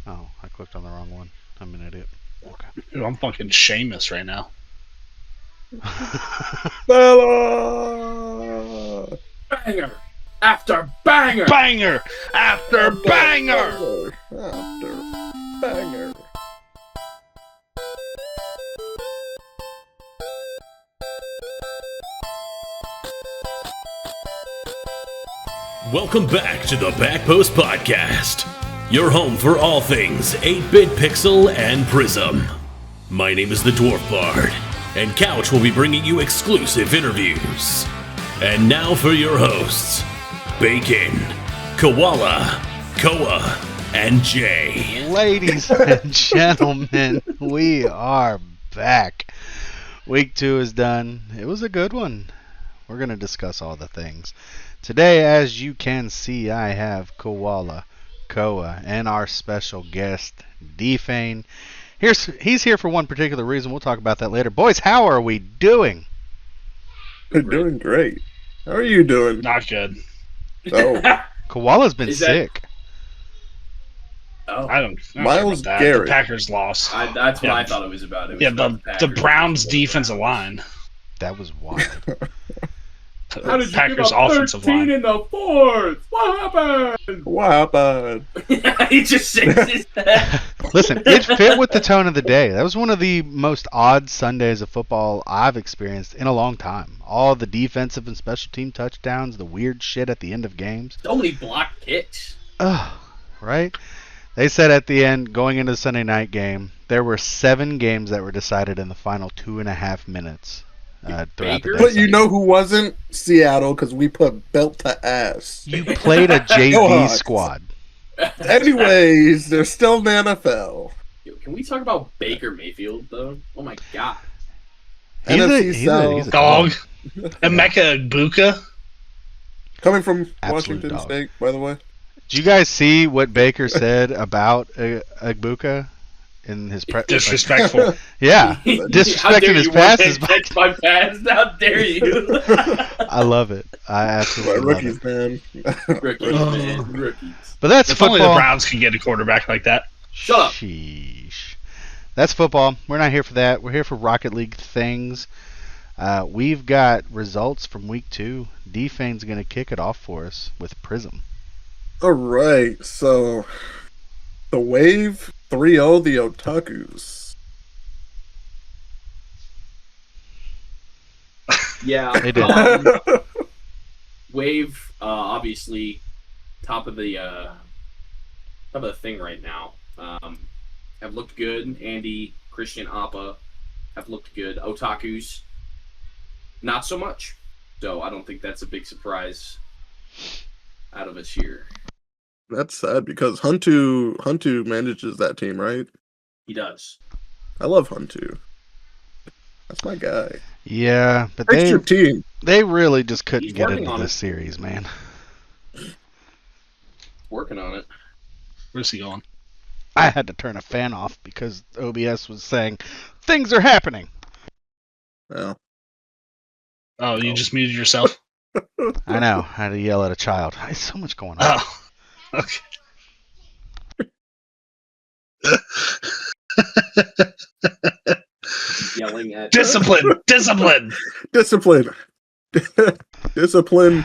Oh, I clicked on the wrong one. I'm an idiot. Okay. Dude, I'm fucking Seamus right now. Bella! Banger after banger. Banger after banger! After banger. Welcome back to the Backpost Podcast, your home for all things 8-bit pixel and Prism. My name is the Dwarf Bard, and Couch will be bringing you exclusive interviews. And now for your hosts, Bacon, Koala, Koa, and Jay. Ladies and gentlemen, we are back. Week 2 is done. It was a good one. We're going to discuss all the things. Today, as you can see, I have Koala, Koa, and our special guest, Defane. He's here for one particular reason. We'll talk about that later. Boys, how are we doing? We're doing great. How are you doing? Not good. Oh, Koala's been Is that- sick. Oh, I don't Miles care about that. Garrett. The Packers lost. that's what Yeah. I thought it was about. It was Yeah, about the Packers. Browns' defensive line. That was wild. How did you Packers' give up offensive 13 line. in the fourth? What happened? what happened? He just shakes his head. Listen, it fit with the tone of the day. That was one of the most odd Sundays of football I've experienced in a long time. All the defensive and special team touchdowns, the weird shit at the end of games. So many blocked kicks. Ugh, right? They said at the end, going into the Sunday night game, there were 7 games that were decided in the final 2.5 minutes. Throughout the Baker? day But you Sunday. know who wasn't? Seattle, because we put belt to ass. You played a Go JV Hawks. squad. Anyways, they're still in the NFL. Yo, can we talk about Baker Mayfield though? Oh my god. NFC South. Dog. Emeka Egbuka. Coming from Absolute Washington dog. State, by the way. Did you guys see what Baker said about Egbuka in his Disrespectful. Yeah, How disrespecting dare his you passes. catch my pass? How dare you? I love it. I absolutely love Rookies, it. man. Rookies, man. Rookies. But that's If only football. the Browns could get a quarterback like that. Shut up. Sheesh. That's football. We're not here for that. We're here for Rocket League things. We've got results from week 2. Defane's going to kick it off for us with Prism. All right, so the Wave 3-0 the Otakus. Yeah. They did. Wave, obviously, top of the thing right now. Have looked good. Andy, Christian, Appa have looked good. Otakus, not so much. So I don't think that's a big surprise out of us here. That's sad because Huntu manages that team, right? He does. I love Huntu. That's my guy. Yeah, but Fix your team. they really just couldn't He's get working into on this it. series, man. Working on it. Where's he going? I had to turn a fan off because OBS was saying things are happening. Well, Oh, you just muted yourself? I know. I had to yell at a child. There's so much going on. Oh. Okay. Yelling at Discipline! Discipline! discipline. Discipline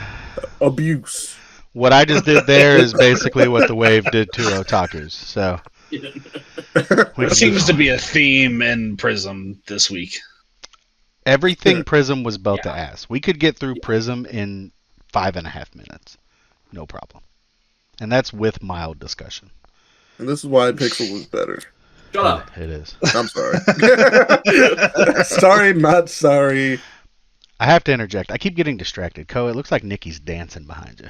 abuse. What I just did there is basically what the Wave did to Otakus. So we It can seems move to on. be a theme in Prism this week. Everything Yeah. Prism was belt to Yeah. ass. We could get through Prism in 5.5 minutes. No problem. And that's with mild discussion. And this is why Pixel was better. Shut up. It is. I'm sorry. Sorry, not sorry. I have to interject. I keep getting distracted. Ko, it looks like Nikki's dancing behind you.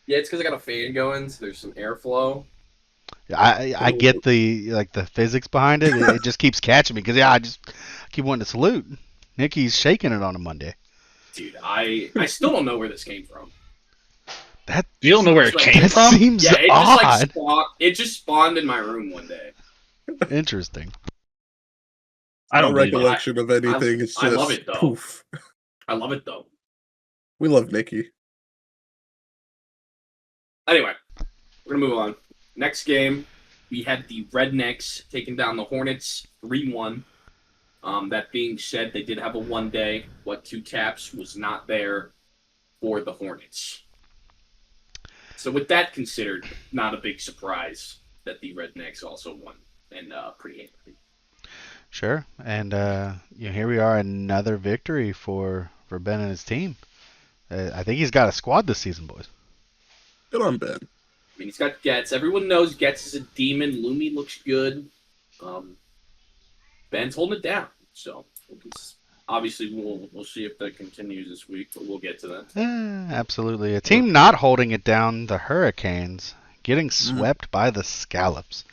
Yeah, it's because I got a fan going, so there's some airflow. I get the physics behind it. It just keeps catching me because I just keep wanting to salute. Nikki's shaking it on a Monday. Dude, I still don't know where this came from. That You don't know where it came that from? seems Yeah, it just odd. it just spawned in my room one day. Interesting. I don't no believe it. recollection of anything. It's I just love it, though. poof. I love it though. We love Nikki. Anyway, we're gonna move on. Next game, we had the Rednecks taking down the Hornets 3-1. That being said, they did have a 1 day. What 2 taps was not there for the Hornets. So with that considered, not a big surprise that the Rednecks also won, and pretty handily. Sure. And here we are, another victory for Ben and his team. I think he's got a squad this season, boys. Good on Ben. I mean, he's got Getz. Everyone knows Getz is a demon. Lumi looks good. Ben's holding it down. So obviously we'll see if that continues this week, but we'll get to that. Absolutely. A team not holding it down, the Hurricanes, getting swept by the Scallops.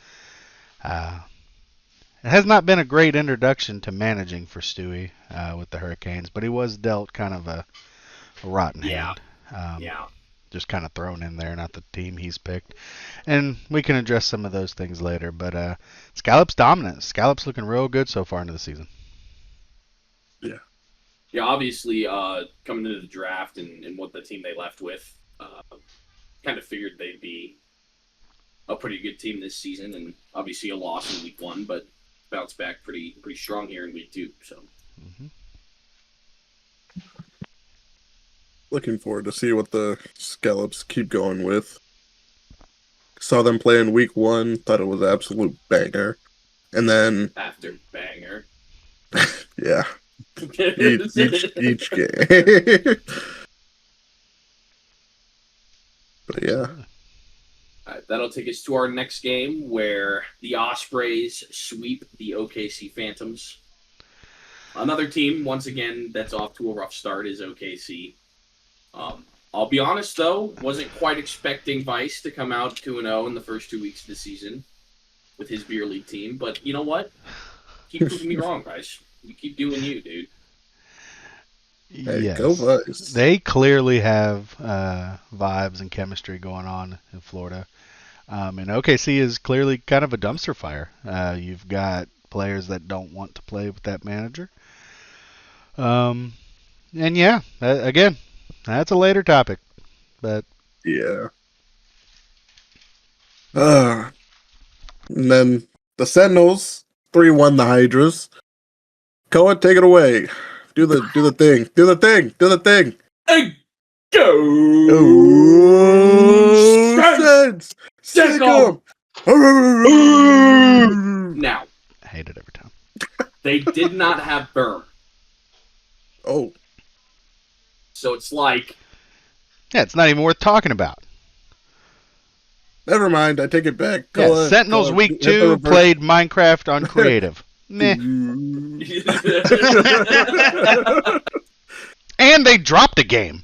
It has not been a great introduction to managing for Stewie with the Hurricanes, but he was dealt kind of a rotten hand. Yeah. Just kind of thrown in there, not the team he's picked. And we can address some of those things later, but Scallops dominant. Scallops looking real good so far into the season. Yeah, obviously, coming into the draft and what the team they left with, kind of figured they'd be a pretty good team this season, and obviously a loss in week 1, but bounced back pretty strong here in week 2. So, Looking forward to see what the Scallops keep going with. Saw them play in week 1, thought it was an absolute banger, and then after banger, yeah. each game. But yeah. All right, that'll take us to our next game, where the Ospreys sweep the OKC Phantoms. Another team, once again, that's off to a rough start is OKC. I'll be honest, though, wasn't quite expecting Vice to come out 2-0 in the first 2 weeks of the season with his beer league team. But you know what? Keep proving me wrong, Vice. You keep doing you, dude. Hey, Yes. go Vice. They clearly have vibes and chemistry going on in Florida. And OKC is clearly kind of a dumpster fire. You've got players that don't want to play with that manager. And yeah, again, that's a later topic. But Yeah. And then the Sentinels 3-1 the Hydras. Koa, take it away. Do the thing. Do the thing. Hey, go! Oh, Sens! Sick 'em! Now, I hate it every time. they did not have Berm. Oh, So it's like, Yeah, it's not even worth talking about. never mind. I take it back. Yeah, Koa, Sentinels Koa, Week hit the 2 reverse. played Minecraft on creative. Meh. And they dropped a game.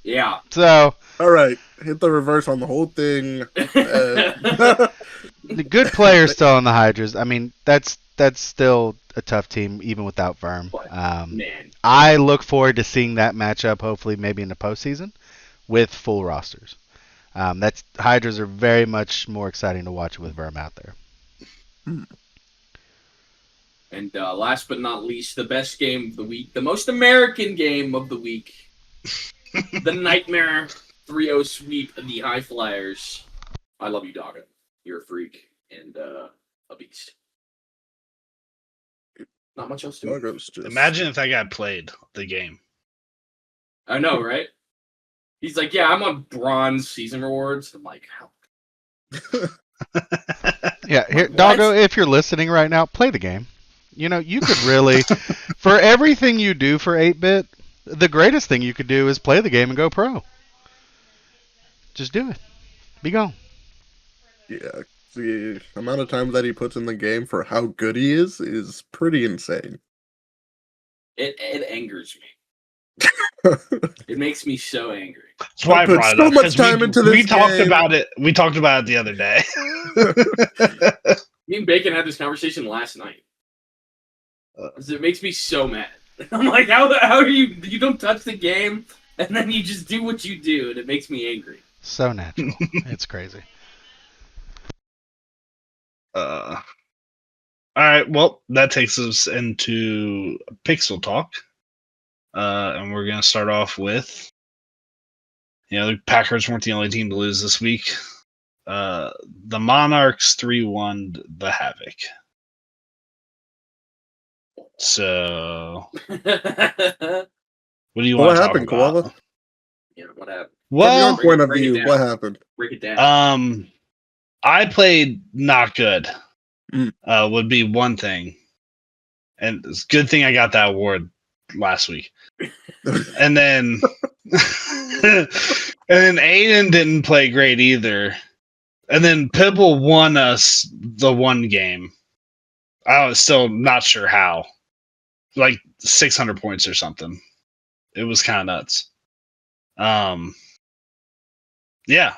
yeah. So, All right, hit the reverse on the whole thing. the good players still on the Hydras. I mean, that's still a tough team, even without Verm. Man. I look forward to seeing that matchup, hopefully maybe in the postseason, with full rosters. Hydras are very much more exciting to watch with Verm out there. And last but not least, the best game of the week, the most American game of the week, the Nightmare 3-0 sweep of the High Flyers. I love you, Doggo. You're a freak and a beast. Not much else to it. Doggo's just... Imagine if that guy played the game. I know, right? He's like, yeah, I'm on bronze season rewards. I'm like, how? Yeah, here, What? Doggo, if you're listening right now, play the game. You know, you could really, for everything you do for 8-bit, the greatest thing you could do is play the game and go pro. Just do it. Be gone. Yeah, the amount of time that he puts in the game for how good he is pretty insane. It angers me. It makes me so angry. That's why I put brought it so up, much 'cause time into we this talked game. about it. We talked about it the other day. Me and Bacon had this conversation last night. It makes me so mad. I'm like, how are you don't touch the game, and then you just do what you do, and it makes me angry. So natural. It's crazy. All right, well, that takes us into Pixel Talk. And we're going to start off with, the Packers weren't the only team to lose this week. The Monarchs 3-1 the Havoc. So, what do you want What to talk happened, about? Koala? Yeah, what happened? From Well, your point of break it view, down. what happened? Break it down. I played not good. Mm. Would be one thing, and it's a good thing I got that award last week. And then, and then Aiden didn't play great either. And then Pibble won us the one game. I was still not sure how, like 600 points or something. It was kind of nuts. Yeah,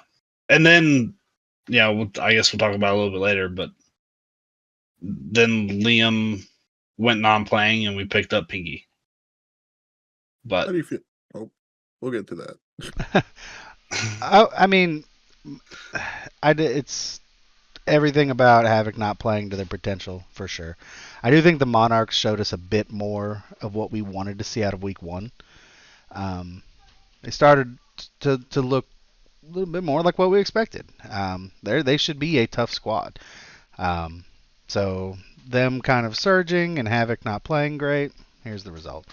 and then I guess we'll talk about it a little bit later. But then Liam went non-playing, and we picked up Pinky. How But do you feel? Oh, we'll get to that. I mean, it's everything about Havoc not playing to their potential for sure. I do think the Monarchs showed us a bit more of what we wanted to see out of Week 1. They started to look a little bit more like what we expected. They should be a tough squad. So them kind of surging and Havoc not playing great. Here's the result.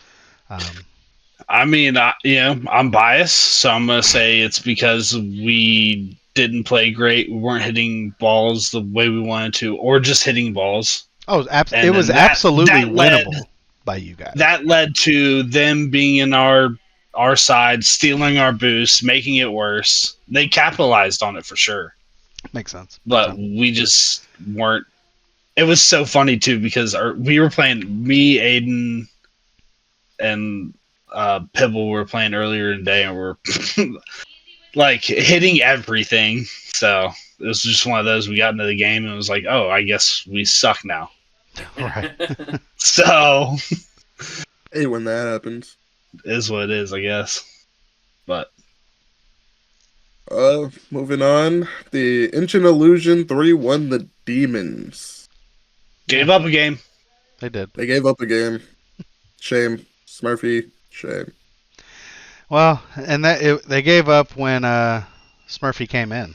I mean, I'm biased, so I'm gonna say it's because we didn't play great. We weren't hitting balls the way we wanted to, or just hitting balls. Oh, And it was then absolutely that led- winnable by you guys. That led to them being in our side, stealing our boost, making it worse. They capitalized on it for sure, Makes sense. but we just weren't. It was so funny too because we were playing, me, Aiden, and Pibble were playing earlier in the day, and we're like hitting everything. So it was just one of those. We got into the game and it was like, oh, I guess we suck now. Right. So Hey, when that happens. is what it is, I guess. But Moving on. The Ancient Illusion 3-1 the Demons. gave up a game. They did. They gave up a game. Shame. Smurfy, shame. Well, and they gave up when Smurfy came in.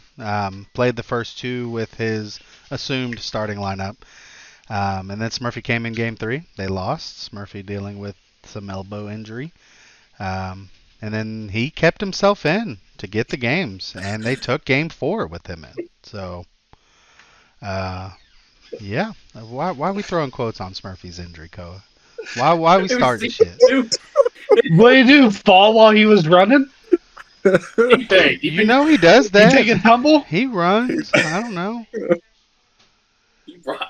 Played the first two with his assumed starting lineup. And then Smurfy came in game 3. They lost. Smurfy dealing with some elbow injury. And then he kept himself in to get the games. And they took game 4 with him in. So, yeah. Why are we throwing quotes on Smurfy's injury, Koa? Why are we starting shit? What did he do? Fall while he was running? Hey, You know he does He that. take a tumble? He runs. I don't know.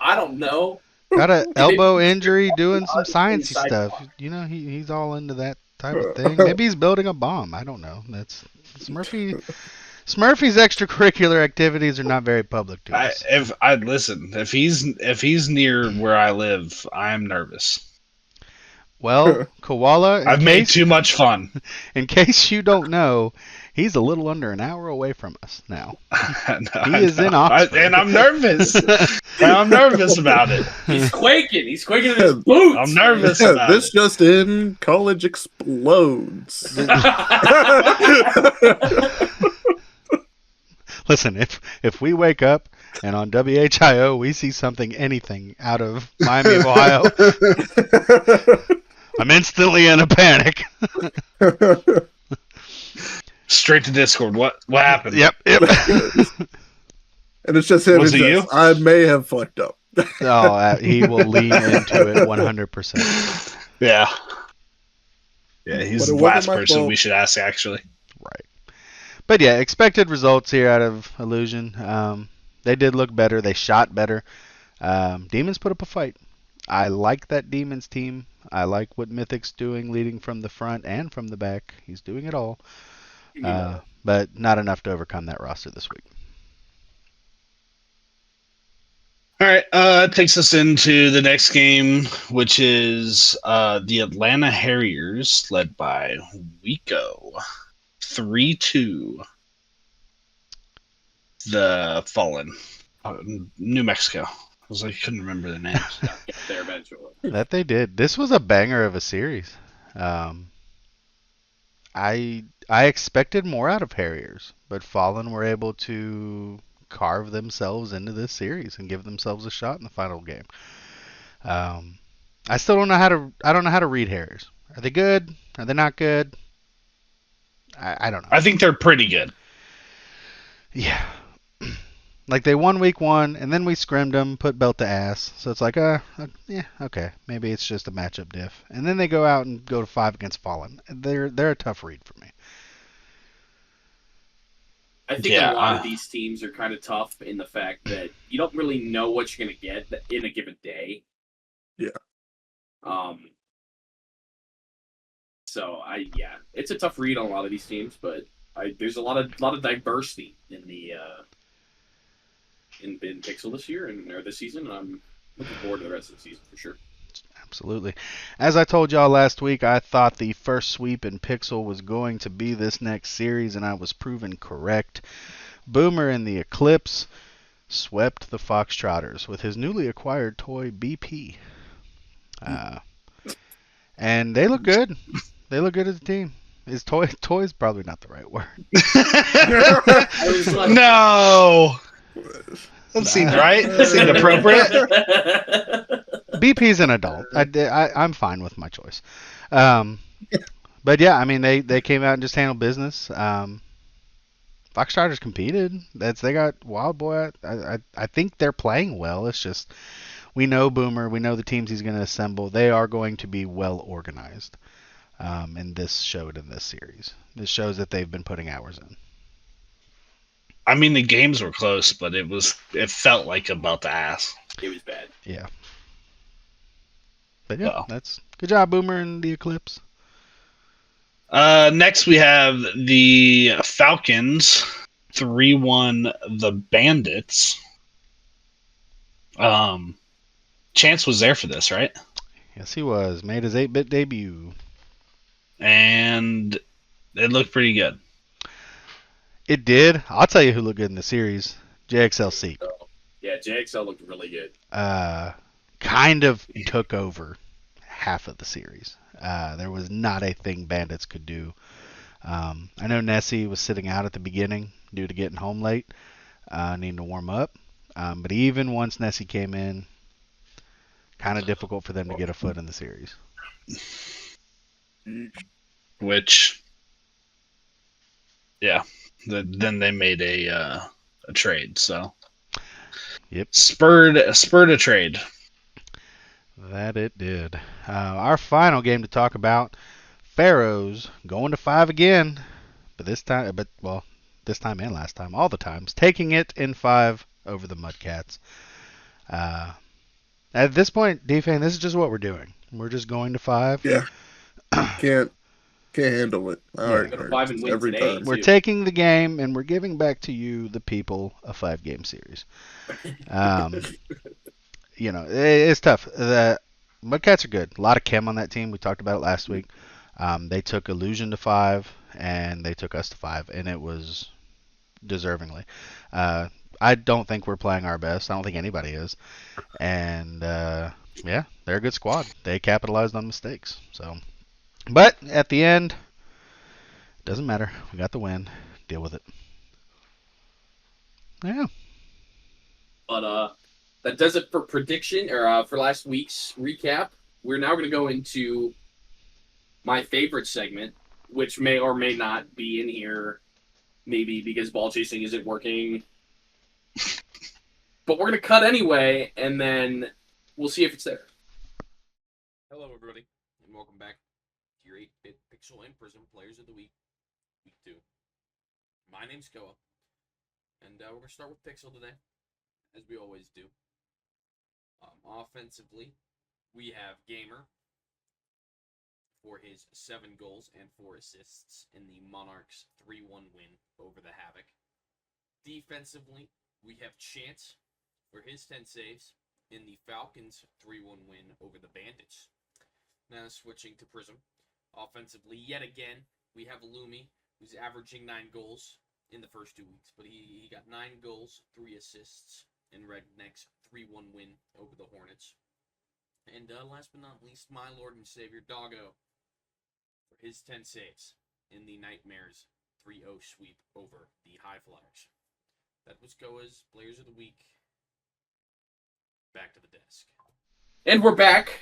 I don't know. Got an elbow injury doing some sciencey stuff. You know, he's all into that type of thing. Maybe he's building a bomb. I don't know. That's Smurfy's extracurricular activities are not very public to us. If he's near where I live, I'm nervous. Well, Koala, I've made too much fun. in case you don't know, he's a little under an hour away from us now. He is in Oxford. and I'm nervous. I'm nervous about it. He's quaking. He's quaking in his boots. I'm nervous Yeah, about this it. just in, college explodes. Listen, if we wake up and on WHIO we see anything out of Miami of Ohio, I'm instantly in a panic. Straight to Discord. What happened? Yep. And it's just him. Was and it says, you? I may have fucked up. Oh, he will lean into it 100%. Yeah. Yeah, he's But it the wasn't last my person fault. we should ask, actually. Right. But yeah, expected results here out of Illusion. They did look better. They shot better. Demons put up a fight. I like that Demons team. I like what Mythic's doing, leading from the front and from the back. He's doing it all. But not enough to overcome that roster this week. All right, it takes us into the next game, which is the Atlanta Harriers, led by Wico. 3-2. The Fallen. New Mexico. I couldn't remember the names. Get there eventually. That they did. This was a banger of a series. I expected more out of Harriers, but Fallen were able to carve themselves into this series and give themselves a shot in the final game. I still don't know how to. I don't know how to read Harriers. Are they good? Are they not good? I don't know. I think they're pretty good. Yeah. Like they won week 1, and then we scrimmed them, put belt to ass. So it's like, yeah, okay, maybe it's just a matchup diff. And then they go out and go to 5 against Fallen. They're a tough read for me. I think a lot of these teams are kind of tough in the fact that you don't really know what you're going to get in a given day. Yeah. So it's a tough read on a lot of these teams, but there's a lot of diversity in the in Pixel this year or this season. And I'm looking forward to the rest of the season for sure. Absolutely. As I told y'all last week, I thought the first sweep in Pixel was going to be this next series, and I was proven correct. Boomer and the Eclipse swept the Foxtrotters with his newly acquired toy BP. And they look good. They look good as a team. His toy's probably not the right word. No. That seems right. That seems appropriate. BP's an adult. I'm fine with my choice. But yeah, I mean they came out and just handled business. Foxtrotters competed. They got Wild Boy. I think they're playing well. It's just we know Boomer. We know the teams he's going to assemble. They are going to be well organized. And this showed in this series. This shows that they've been putting hours in. I mean, the games were close, but it felt like about the ass. It was bad. Yeah. But yeah, that's good job, Boomer and the Eclipse. Next we have the Falcons 3-1 the Bandits. Chance was there for this, right? Yes, he was. Made his 8-bit debut. And it looked pretty good. It did. I'll tell you who looked good in the series. JXLC. Yeah, JXL looked really good. Kind of took over half of the series. There was not a thing Bandits could do. I know Nessie was sitting out at the beginning due to getting home late, needing to warm up. But even once Nessie came in, kind of difficult for them to get a foot in the series. Which, yeah, then they made a trade. So, yep, spurred a trade. That it did. Our final game to talk about: Pharaohs going to 5 again, but this time and last time, all the times, taking it in 5 over the Mudcats. At this point, D-Fan, this is just what we're doing. We're just going to 5. Yeah. Can't handle it. Go to 5 and win every today, time. We're taking the game and we're giving back to you, the people, a 5-game series. It's tough. The Mudcats are good. A lot of chem on that team. We talked about it last week. They took Illusion to 5 and they took us to 5, and it was deservingly. I don't think we're playing our best. I don't think anybody is. And yeah, they're a good squad. They capitalized on mistakes. So, but at the end, doesn't matter. We got the win. Deal with it. Yeah. But that does it for prediction or for last week's recap. We're now going to go into my favorite segment, which may or may not be in here, maybe because ball chasing isn't working. But we're going to cut anyway, and then we'll see if it's there. Hello, everybody, and welcome back to your 8-Bit Pixel and Prism Players of the Week, Week 2. My name's Koa, and we're going to start with Pixel today, as we always do. Offensively, we have Gamer for his 7 goals and 4 assists in the Monarchs 3-1 win over the Havoc. Defensively, we have Chance for his 10 saves in the Falcons 3-1 win over the Bandits. Now switching to Prism. Offensively, yet again, we have Lumi, who's averaging 9 goals in the first 2 weeks, but he got 9 goals, 3 assists in Redneck's 3-1 win over the Hornets. And last but not least, my Lord and Savior, Doggo, for his 10 saves in the Nightmares 3-0 sweep over the High Flyers. That was Koa's Players of the Week. Back to the desk. And we're back.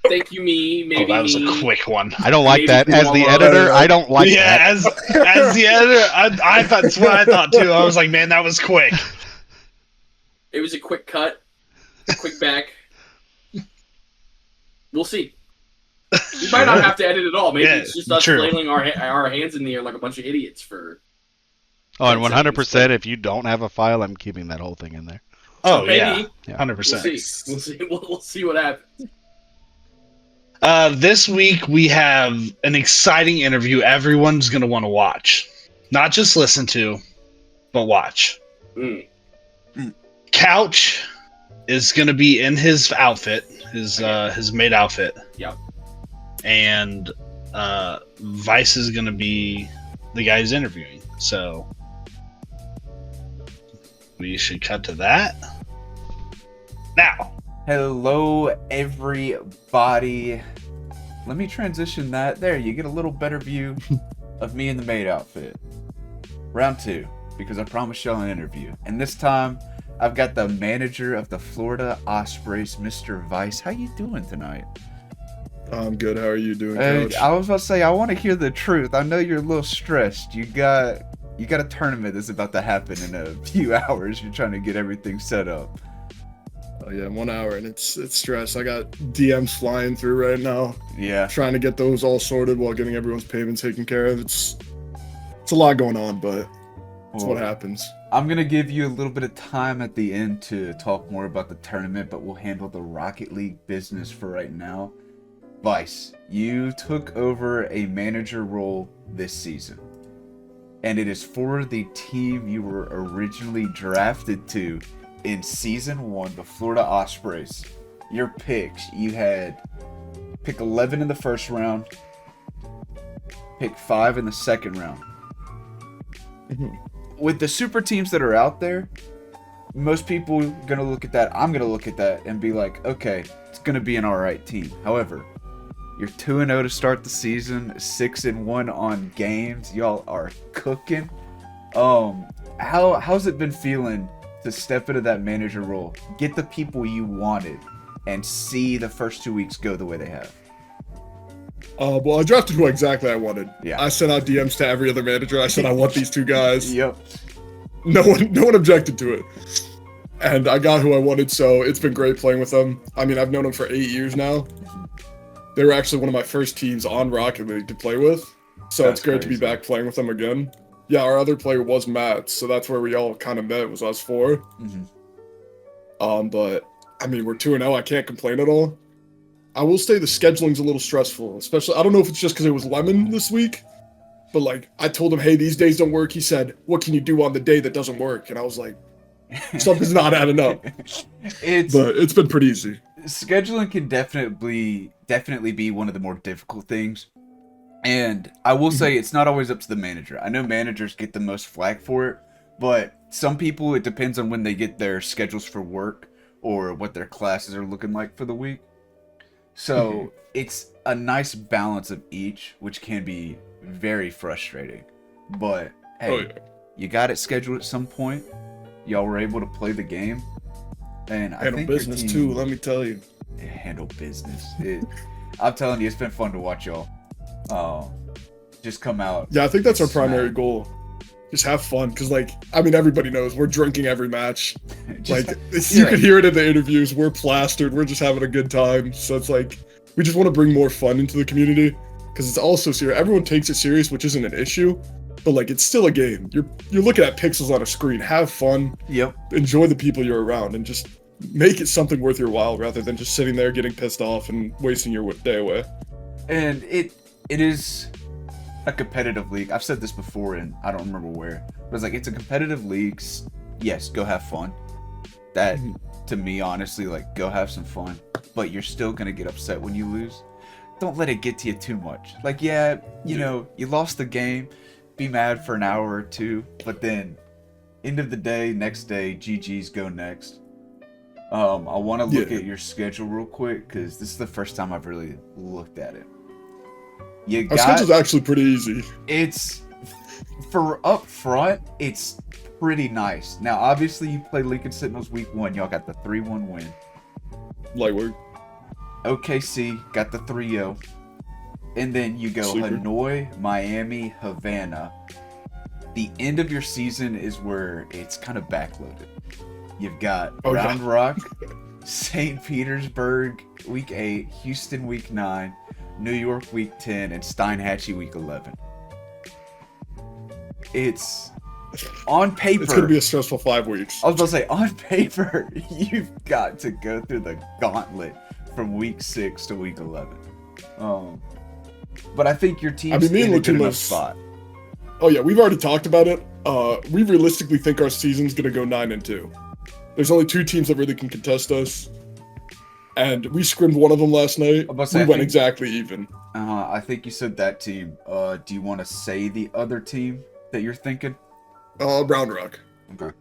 Thank you, me. Maybe that was me. a quick one. I don't like Maybe that. As the Koala. editor, I don't like that. As the editor, I thought that's what I thought too. I was like, man, that was quick. It was a quick cut, quick back. We'll see. We might not have to edit at all. Maybe it's just us flailing our hands in the air like a bunch of idiots for. Oh, and 100%, if you don't have a file, I'm keeping that whole thing in there. Oh, maybe. yeah. 100%. We'll see. We'll see what happens. This week we have an exciting interview everyone's going to want to watch. Not just listen to, but watch. Couch is going to be in his outfit, his maid outfit. Yep. And Vice is going to be the guy who's interviewing. So we should cut to that. Now. Hello, everybody. Let me transition that. There, you get a little better view of me in the maid outfit. Round 2, because I promised y'all an interview. And this time, I've got the manager of the Florida Ospreys, Mr. Vice. How you doing tonight? I'm good. How are you doing, Coach? I was about to say, I want to hear the truth. I know you're a little stressed. You got a tournament that's about to happen in a few hours. You're trying to get everything set up. Oh yeah, 1 hour, and it's stress. I got DMs flying through right now. Yeah. Trying to get those all sorted while getting everyone's payments taken care of. It's a lot going on, but it's what happens. I'm going to give you a little bit of time at the end to talk more about the tournament, but we'll handle the Rocket League business for right now. Vice, you took over a manager role this season, and it is for the team you were originally drafted to in Season 1, the Florida Ospreys. Your picks, you had pick 11 in the first round, pick 5 in the second round. With the super teams that are out there, most people are going to look at that, I'm going to look at that and be like, okay, it's going to be an alright team. However, you're 2-0 to start the season, 6-1 on games. Y'all are cooking. How's it been feeling to step into that manager role, get the people you wanted, and see the first 2 weeks go the way they have? Well, I drafted who exactly I wanted. Yeah. I sent out DMs to every other manager. I said I want these two guys. Yep. No one objected to it, and I got who I wanted. So it's been great playing with them. I mean, I've known them for 8 years now. They were actually one of my first teams on Rocket League to play with, so it's great to be back playing with them again. Yeah, our other player was Matt, so that's where we all kind of met, was us four. But, I mean, we're 2-0, I can't complain at all. I will say the scheduling's a little stressful, especially, I don't know if it's just because it was Lemon this week, but, like, I told him, hey, these days don't work. He said, what can you do on the day that doesn't work? And I was like, something's not adding up. But it's been pretty easy. Scheduling can definitely be one of the more difficult things. And I will say it's not always up to the manager. I know managers get the most flack for it, but some people, it depends on when they get their schedules for work or what their classes are looking like for the week. So it's a nice balance of each, which can be very frustrating. But hey, you got it scheduled at some point. Y'all were able to play the game. And I think business too, let me tell you. Handle business. I'm telling you, it's been fun to watch y'all. Just come out. Yeah, I think that's our primary goal. Just have fun, because, like, I mean, everybody knows we're drinking every match. Like, you could hear it in the interviews. We're plastered. We're just having a good time. So it's like, we just want to bring more fun into the community, because it's also serious. Everyone takes it serious, which isn't an issue, but, like, it's still a game. You're looking at pixels on a screen. Have fun. Yep. Enjoy the people you're around, and just make it something worth your while, rather than just sitting there getting pissed off and wasting your day away. And it is a competitive league. I've said this before, and I don't remember where, but it's like, it's a competitive league. Yes, go have fun. That, to me, honestly, like, go have some fun, but you're still gonna get upset when you lose. Don't let it get to you too much. Like, yeah, you know, you lost the game, be mad for an hour or two, but then end of the day, next day, GG's, go next. I want to look at your schedule real quick, because this is the first time I've really looked at it. Our schedule's actually pretty easy. It's, for up front, it's pretty nice. Now, obviously, you played Lincoln Sentinels week 1. Y'all got the 3-1 win. Light work. OKC got the 3-0. And then you go Sleeper. Hanoi, Miami, Havana. The end of your season is where it's kind of backloaded. You've got Round Rock, St. Petersburg week 8, Houston week 9, New York week 10, and Steinhatchee week 11. It's on paper. It's going to be a stressful 5 weeks. I was about to say, on paper, you've got to go through the gauntlet from week 6 to week 11. But I think your team's in a good enough spot. Oh yeah, we've already talked about it. We realistically think our season's going to go 9-2. There's only 2 teams that really can contest us. And we scrimmed one of them last night. We went exactly even. I think you said that team. Do you want to say the other team that you're thinking? Round Rock. Okay.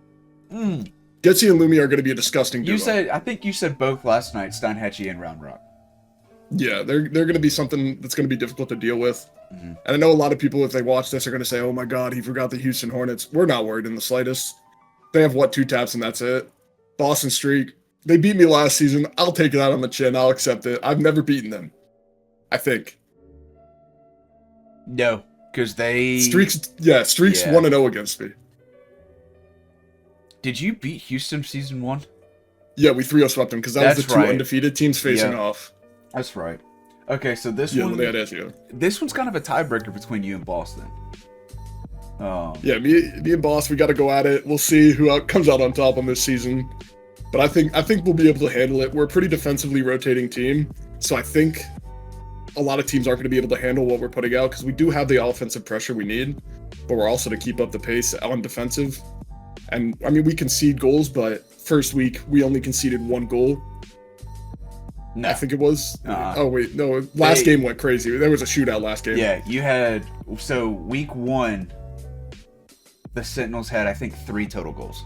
Getzy and Lumi are going to be a disgusting duo. I think you said both last night, Steinhatchee and Round Rock. Yeah, they're going to be something that's going to be difficult to deal with. Mm-hmm. And I know a lot of people, if they watch this, are going to say, oh my god, he forgot the Houston Hornets. We're not worried in the slightest. They have, 2 taps and that's it. Boston Streak. They beat me last season. I'll take it out on the chin. I'll accept it. I've never beaten them. I think. No, because they... Streaks 1-0 against me. Did you beat Houston season 1? Yeah, we 3-0 swept them because that was the 2 undefeated teams facing off. That's right. Okay, so this one... Yeah, they had SEO. This one's kind of a tiebreaker between you and Boston. Yeah, me and Boss, we got to go at it. We'll see who comes out on top on this season. But I think we'll be able to handle it. We're a pretty defensively rotating team, so I think a lot of teams aren't going to be able to handle what we're putting out because we do have the offensive pressure we need, but we're also to keep up the pace on defensive. And I mean, we concede goals, but first week we only conceded 1 goal. No. I think it was. Oh wait, no. Last game went crazy. There was a shootout last game. Yeah, you had week 1. The Sentinels had, I think, 3 total goals.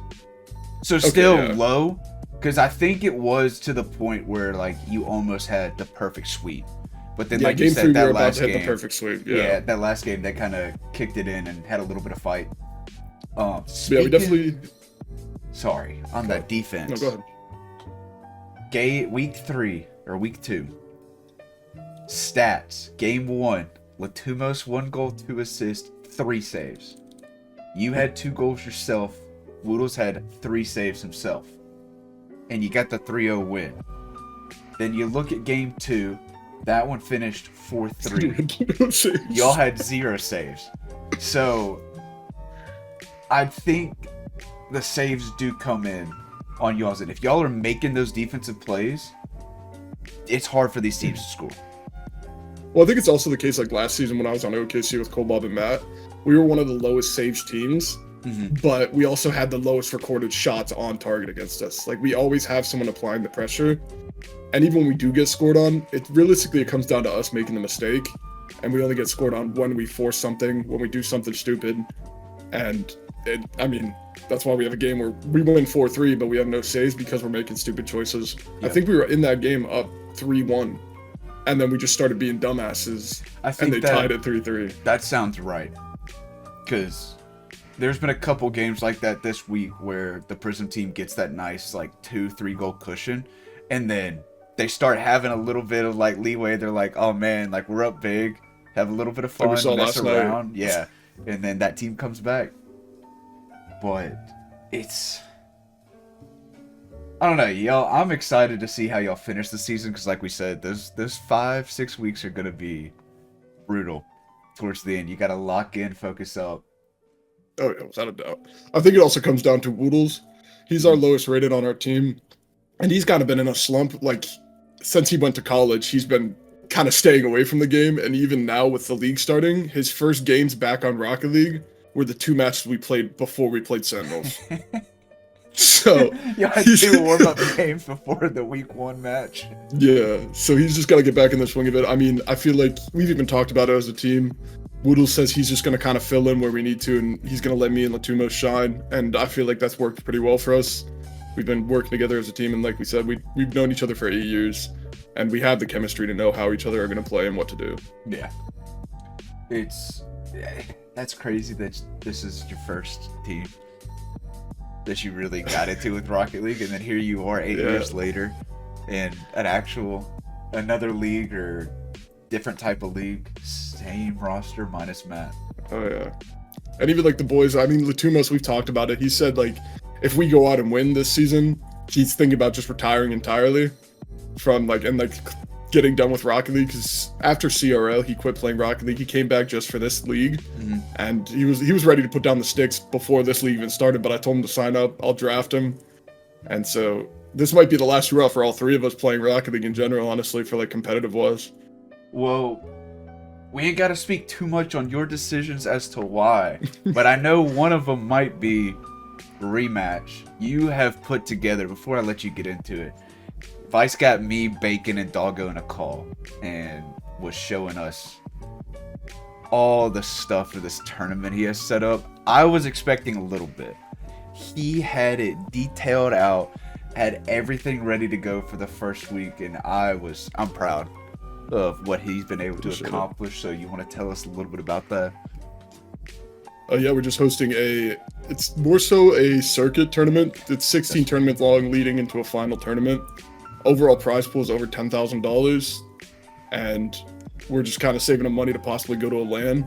So still low, because I think it was to the point where like you almost had the perfect sweep. But then, like you said, that last game, the perfect sweep. Yeah, that last game, they kind of kicked it in and had a little bit of fight. Yeah, we definitely. Sorry, on that defense. No, go ahead. Week 3 or week 2. Stats: Game 1, Latumos 1 goal, 2 assists, 3 saves. You had 2 goals yourself. Woodles had 3 saves himself. And you got the 3-0 win. Then you look at game 2. That one finished 4-3. Y'all had 0 saves. So, I think the saves do come in on y'all's end. If y'all are making those defensive plays, it's hard for these teams to score. Well, I think it's also the case like last season when I was on OKC with Cole, Bob, and Matt. We were one of the lowest saves teams, but we also had the lowest recorded shots on target against us. Like, we always have someone applying the pressure. And even when we do get scored on, it comes down to us making the mistake. And we only get scored on when we force something, when we do something stupid. And, that's why we have a game where we win 4-3, but we have no saves because we're making stupid choices. Yep. I think we were in that game up 3-1. And then we just started being dumbasses. And they tied at 3-3. That sounds right. Because there's been a couple games like that this week where the Prism team gets that nice, 2-3 goal cushion. And then they start having a little bit of, leeway. They're like, oh, man, we're up big. Have a little bit of fun, mess around. Night. Yeah. And then that team comes back. But it's... I don't know, y'all. I'm excited to see how y'all finish the season because, like we said, those 5-6 weeks are going to be brutal towards the end. You got to lock in, focus up. Oh, yeah, without a doubt. I think it also comes down to Woodles. He's our lowest rated on our team. And he's kind of been in a slump. Since he went to college, he's been kind of staying away from the game. And even now with the league starting, his first games back on Rocket League were the 2 matches we played before we played Sentinels. So you had 2 warm-up games before the week 1 match. Yeah, so he's just got to get back in the swing of it. I mean, I feel like we've even talked about it as a team. Woodles says he's just going to kind of fill in where we need to, and he's going to let me and Latumos shine. And I feel like that's worked pretty well for us. We've been working together as a team, and like we said, we've known each other for 8 years, and we have the chemistry to know how each other are going to play and what to do. Yeah. That's crazy that this is your first team. that you really got into with Rocket League, and then here you are 8 years later in another league or different type of league, same roster minus Matt. Oh yeah. And even like the boys, I mean, Latumos, we've talked about it. He said like, if we go out and win this season, he's thinking about just retiring entirely from getting done with Rocket League, because after CRL he quit playing Rocket League. He came back just for this league, and he was ready to put down the sticks before this league even started, but I told him to sign up. I'll draft him. And so this might be the last hurrah for all three of us playing Rocket League in general, honestly, for like competitive wise. Well, we ain't got to speak too much on your decisions as to why, but I know one of them might be rematch. You have put together, before I let you get into it, Vice got me, Bacon, and Doggo in a call and was showing us all the stuff for this tournament he has set up. I was expecting a little bit. He had it detailed out, had everything ready to go for the first week, and I'm proud of what he's been able to accomplish. So you want to tell us a little bit about that? Yeah, we're just hosting it's more so a circuit tournament. It's 16 tournaments long, leading into a final tournament. Overall prize pool is over $10,000, and we're just kind of saving up money to possibly go to a LAN.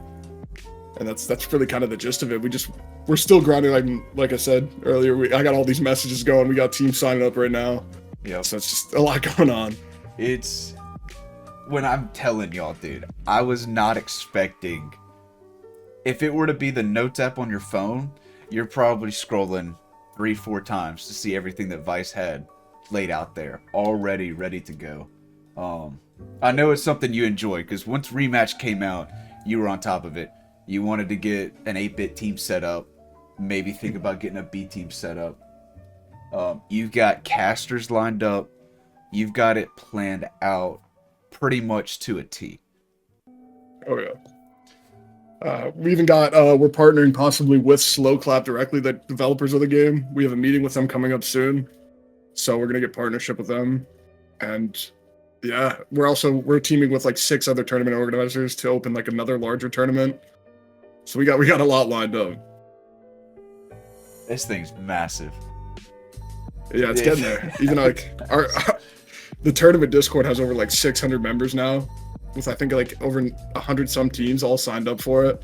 And that's really kind of the gist of it. We're still grinding. Like I said earlier, I got all these messages going. We got teams signing up right now. Yeah, so it's just a lot going on. It's when I'm telling y'all, dude, I was not expecting. If it were to be the notes app on your phone, you're probably scrolling 3-4 times to see everything that Vice had laid out there, already ready to go. I know it's something you enjoy, because once Rematch came out, you were on top of it. You wanted to get an 8-bit team set up, maybe think about getting a B team set up. You've got casters lined up. You've got it planned out pretty much to a T. Oh yeah. We even got, we're partnering possibly with Slow Clap directly, the developers of the game. We have a meeting with them coming up soon. So we're going to get partnership with them. And yeah, we're teaming with like 6 other tournament organizers to open like another larger tournament. So we got a lot lined up. This thing's massive. Yeah, it's getting there. Even like the tournament Discord has over like 600 members now, with I think like over 100 some teams all signed up for it.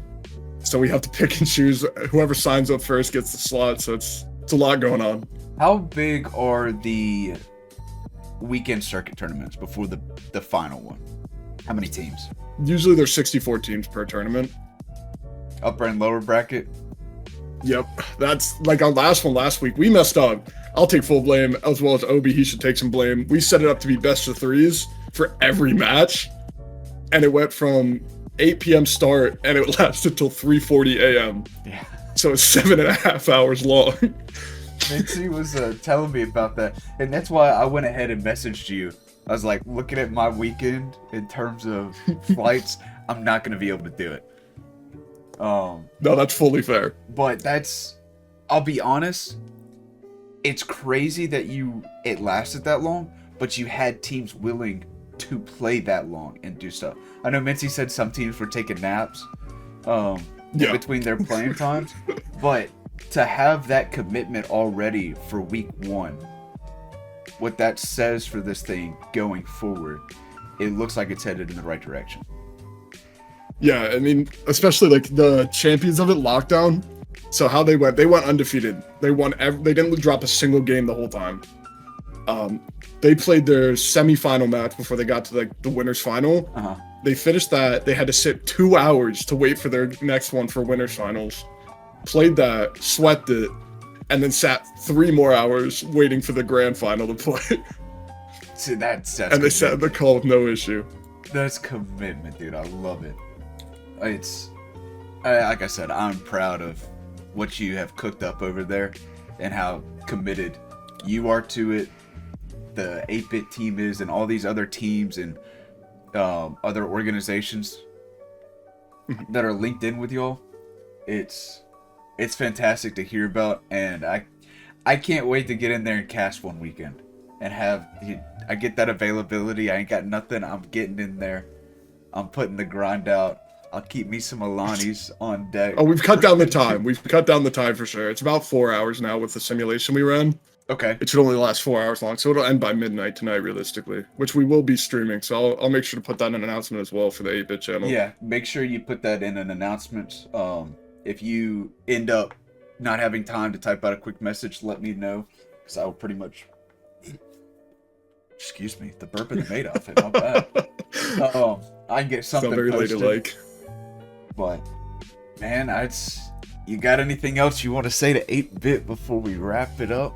So we have to pick and choose. Whoever signs up first gets the slot. So it's a lot going on. How big are the weekend circuit tournaments before the final one? How many teams? Usually there's 64 teams per tournament. Upper and lower bracket? Yep. That's like our last one last week. We messed up. I'll take full blame, as well as Obi. He should take some blame. We set it up to be best of 3s for every match. And it went from 8 p.m. start, and it lasted till 3:40 a.m. Yeah. So it's 7.5 hours long. Mincy was telling me about that, and that's why I went ahead and messaged you. I was like, looking at my weekend in terms of flights, I'm not going to be able to do it. No, that's fully fair. But I'll be honest, it's crazy that it lasted that long, but you had teams willing to play that long and do stuff. I know Mincy said some teams were taking naps between their playing times, but to have that commitment already for week 1, what that says for this thing going forward, it looks like it's headed in the right direction. Yeah, I mean, especially like the champions of it, Lockdown. So how they went undefeated. They won. They didn't drop a single game the whole time. They played their semi-final match before they got to like the winners final. They finished that. They had to sit 2 hours to wait for their next one for winners finals. Played that, swept it, and then sat 3 more hours waiting for the grand final to play. See, that's and they sat in the call with no issue. That's commitment, dude. I love it. Like I said, I'm proud of what you have cooked up over there and how committed you are to it. The 8-bit team is, and all these other teams and other organizations that are linked in with y'all. It's fantastic to hear about, and I can't wait to get in there and cast one weekend and I get that availability. I ain't got nothing. I'm getting in there. I'm putting the grind out. I'll keep me some Alanis on deck. Oh, we've cut down the time. We've cut down the time for sure. It's about 4 hours now with the simulation we ran. Okay. It should only last 4 hours long, so it'll end by midnight tonight, realistically, which we will be streaming. So I'll make sure to put that in an announcement as well for the 8-bit channel. Yeah, make sure you put that in an announcement. If you end up not having time to type out a quick message, let me know, because I will pretty much... Excuse me, the burp in the made outfit, not bad. I can get something It's not very posted. ladylike. But, man, you got anything else you want to say to 8-bit before we wrap it up?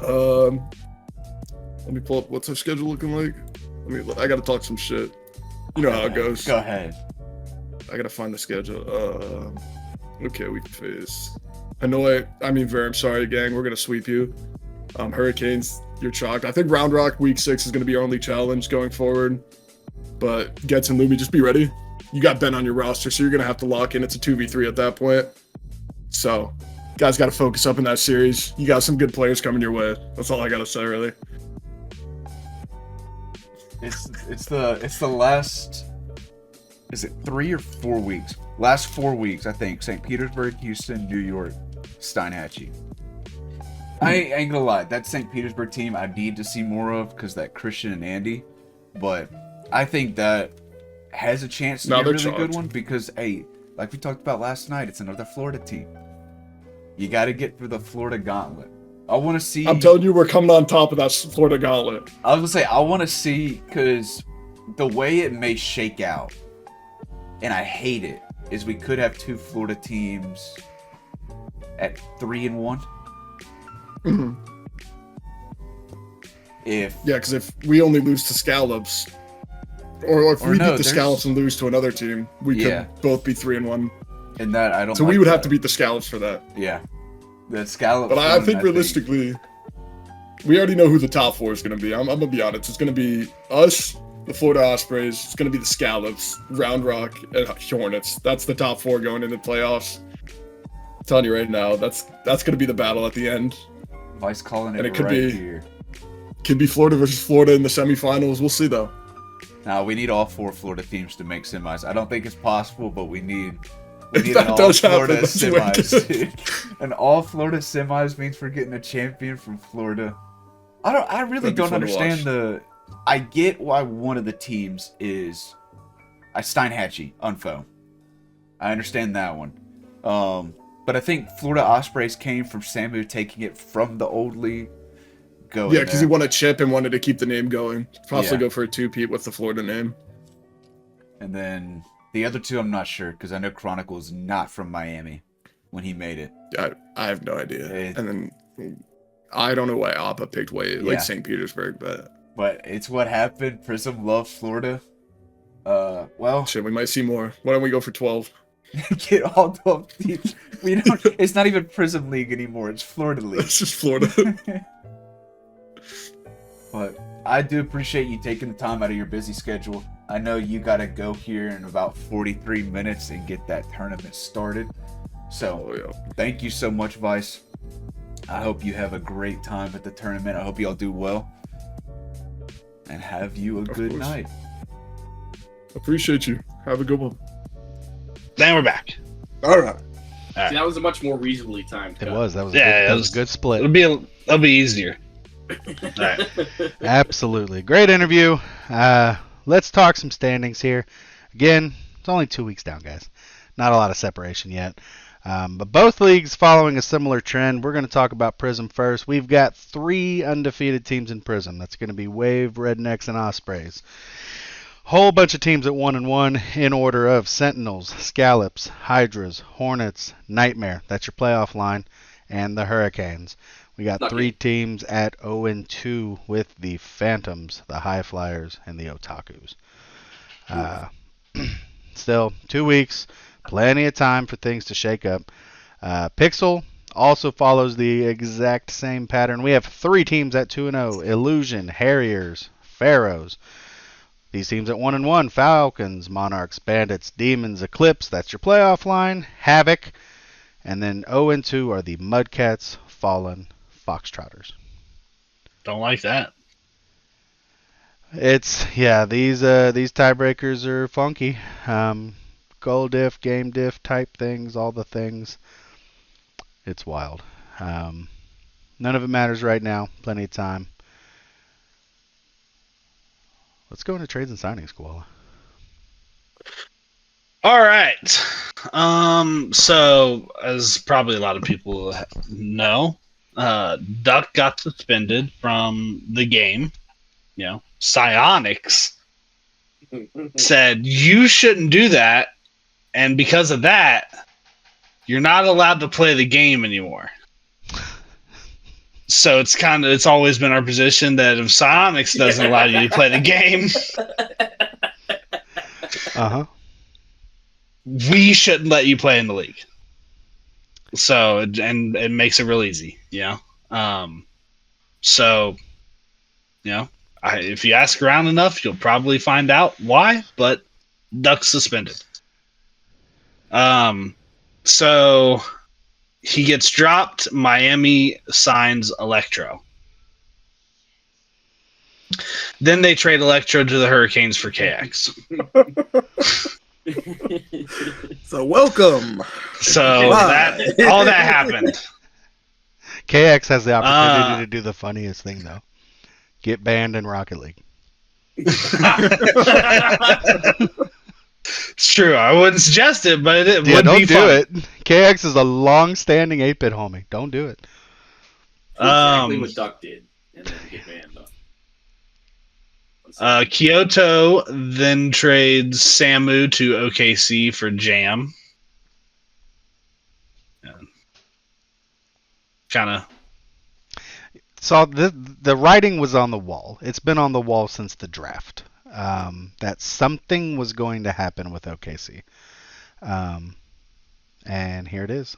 Let me pull up. What's our schedule looking like? I gotta talk some shit. You know how it goes. Go ahead. I gotta find the schedule. Okay, we face Hanoi. I'm sorry, gang. We're gonna sweep you. Hurricanes, you're chalked. I think Round Rock Week 6 is gonna be our only challenge going forward. But Getz and Lumi, just be ready. You got Ben on your roster, so you're gonna have to lock in. It's a 2v3 at that point. So, guys got to focus up in that series. You got some good players coming your way. That's all I gotta say, really. It's the last, is it 3 or 4 weeks? Last 4 weeks, I think. St. Petersburg, Houston, New York, Steinhatchee. I ain't gonna lie, that St. Petersburg team I need to see more of because that Christian and Andy, but I think that has a chance to be a really good one because, hey, like we talked about last night, it's another Florida team. You got to get through the Florida gauntlet. I want to see... I'm telling you, we're coming on top of that Florida gauntlet. I was going to say, I want to see, because the way it may shake out, and I hate it, is we could have 2 Florida teams at 3-1. Mm-hmm. Yeah, because if we only lose to Scallops, or if we beat the Scallops and lose to another team, we could both be 3-1. And that I don't. So we would have to beat the Scallops for that. Yeah, the Scallops. But I think realistically, we already know who the top 4 is going to be. I'm gonna be honest. It's going to be us, the Florida Ospreys. It's going to be the Scallops, Round Rock, and Hornets. That's the top 4 going into the playoffs. I'm telling you right now, that's going to be the battle at the end. Vice calling it, and it could right be here. Could be Florida versus Florida in the semifinals. We'll see though. Now we need all 4 Florida teams to make semis. I don't think it's possible, but we need that an all does Florida happen, semis. An all Florida semis means we're getting a champion from Florida. I really don't understand I get why one of the teams is Steinhatchee, Unfo. I understand that one. But I think Florida Ospreys came from Samu taking it from the old league. Yeah, because he won a chip and wanted to keep the name going. Possibly go for a 2-peat with the Florida name. And then the other 2, I'm not sure, because I know Chronicle's not from Miami when he made it. I have no idea. And then I don't know why Appa picked like St. Petersburg, but it's what happened. Prism loves Florida. Well, shit, we might see more. Why don't we go for 12? Get all 12 teams. It's not even Prism League anymore. It's Florida League. It's just Florida. But I do appreciate you taking the time out of your busy schedule. I know you got to go here in about 43 minutes and get that tournament started. So, Thank you so much, Vice. I hope you have a great time at the tournament. I hope you all do well. And have you a good night. Appreciate you. Have a good one. Then we're back. All right. See, that was a much more reasonably timed cut. It was. That was a good split. That'll be easier. All right. Absolutely. Great interview. Let's talk some standings here. Again, it's only 2 weeks down, guys. Not a lot of separation yet. But both leagues following a similar trend. We're going to talk about Prism first. We've got 3 undefeated teams in Prism. That's going to be Wave, Rednecks, and Ospreys. Whole bunch of teams at 1-1 in order of Sentinels, Scallops, Hydras, Hornets, Nightmare. That's your playoff line. And the Hurricanes. We got 3 teams at 0-2 with the Phantoms, the High Flyers, and the Otakus. Still, 2 weeks, plenty of time for things to shake up. Pixel also follows the exact same pattern. We have 3 teams at 2-0, Illusion, Harriers, Pharaohs. These teams at 1-1, Falcons, Monarchs, Bandits, Demons, Eclipse. That's your playoff line. Havoc. And then 0-2 are the Mudcats, Fallen, Foxtrotters. Don't like that. These tiebreakers are funky. goal diff, game diff type things, all the things. It's wild. None of it matters right now. Plenty of time. Let's go into trades and signings, Koala. All right. So as probably a lot of people know, Duck got suspended from the game. You know, Psionics said you shouldn't do that, and because of that, you're not allowed to play the game anymore. So it's always been our position that if Psionics doesn't allow you to play the game, we shouldn't let you play in the league. So and it makes it real easy, you know. So, you know, if you ask around enough, you'll probably find out why. But Duck's suspended. So he gets dropped. Miami signs Electro. Then they trade Electro to the Hurricanes for KX. So welcome. So all that happened. KX has the opportunity to do the funniest thing, though. Get banned in Rocket League. It's true. I wouldn't suggest it, but it would don't be do fun. it. KX is a long-standing 8-bit homie. Don't do it. Exactly what Duck did, and then get banned. Kyoto then trades Samu to OKC for Jam. Kind of. So the writing was on the wall. It's been on the wall since the draft. That something was going to happen with OKC. And here it is.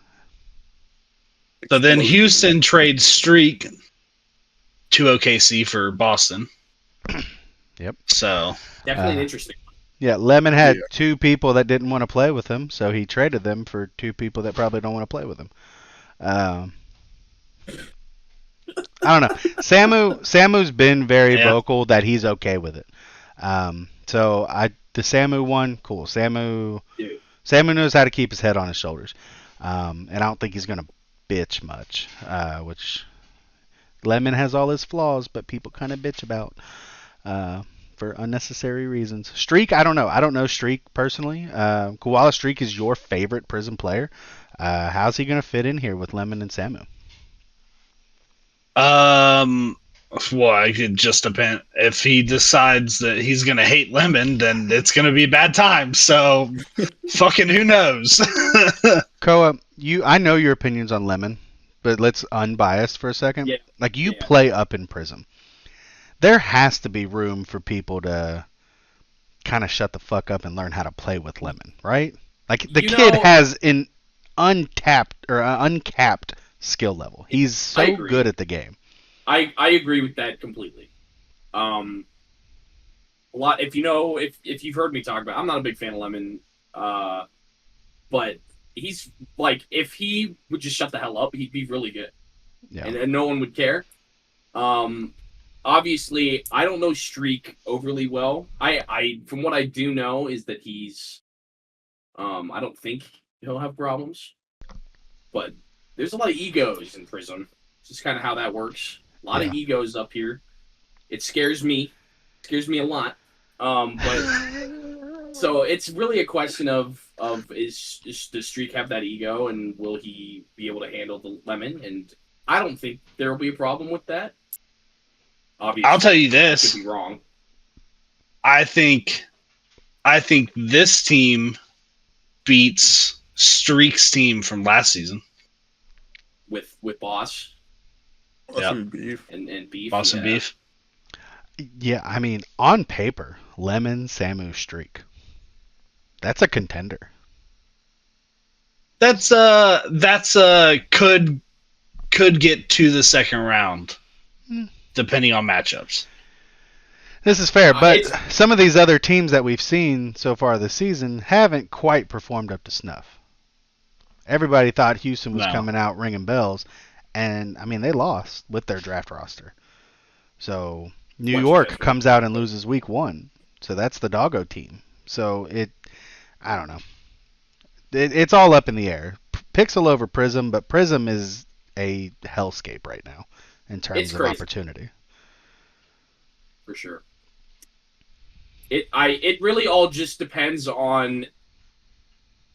So then Houston trades Streak to OKC for Boston. Yep. So definitely an interesting one. Yeah, Lemon had two people that didn't want to play with him, so he traded them for two people that probably don't want to play with him. I don't know. Samu's been very vocal that he's okay with it. So the Samu one, cool. Samu knows how to keep his head on his shoulders. And I don't think he's gonna bitch much. Which Lemon has all his flaws, but people kind of bitch about for unnecessary reasons. Streak, I don't know. I don't know Streak personally. Koala, Streak is your favorite Prism player. How's he gonna fit in here with Lemon and Samu? Well, it could just depend. If he decides that he's gonna hate Lemon, then it's gonna be a bad time. So, fucking who knows? Koa, I know your opinions on Lemon, but let's unbiased for a second. Yeah. Like you play up in Prism. There has to be room for people to kind of shut the fuck up and learn how to play with Lemon, right? Like the kid has an uncapped skill level. He's so good at the game. I agree with that completely. A lot. If you've heard me talk about, I'm not a big fan of Lemon, but he's like, if he would just shut the hell up, he'd be really good, and no one would care. Obviously, I don't know Streak overly well. I from what I do know is that he's, I don't think he'll have problems, but there's a lot of egos in Prism. It's just kind of how that works. A lot of egos up here. It scares me. It scares me a lot. But so it's really a question of does Streak have that ego, and will he be able to handle the Lemon? And I don't think there will be a problem with that. Obviously, I'll tell you this. I could be wrong. I think this team beats Streak's team from last season. With Boss. And Beef. And Beef. Boss and Beef. Yeah, I mean, on paper, Lemon, Samu, Streak. That's a contender. That's could get to the second round, depending on matchups. This is fair, but some of these other teams that we've seen so far this season haven't quite performed up to snuff. Everybody thought Houston was coming out ringing bells, and I mean they lost with their draft roster. So New York comes out and loses week 1, so that's the Doggo team. So I don't know. It's all up in the air. Pixel over Prism, but Prism is a hellscape right now in terms It's of crazy. opportunity. For sure. It really all just depends on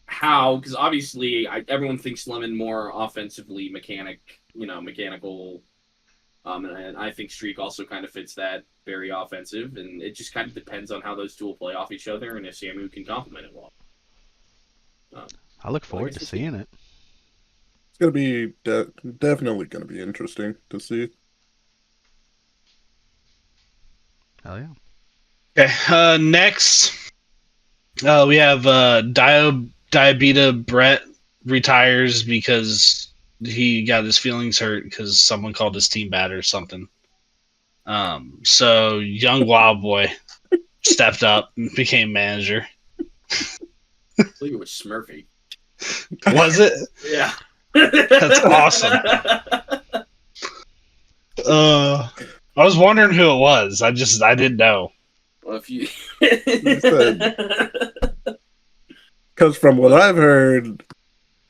how, because obviously everyone thinks Lemon more offensively mechanical, and I think Streak also kind of fits that, very offensive, and it just kind of depends on how those two will play off each other and if Samu can complement it well. I look forward to seeing it. It's gonna be definitely gonna be interesting to see. Hell yeah. Okay, next, we have Diabeta Brett retires because he got his feelings hurt because someone called his team bad or something. So Young Wild Boy stepped up and became manager. I believe it was Smurfy. Was it? Yeah. That's awesome. I was wondering who it was. I didn't know. Well, if you Because from what I've heard,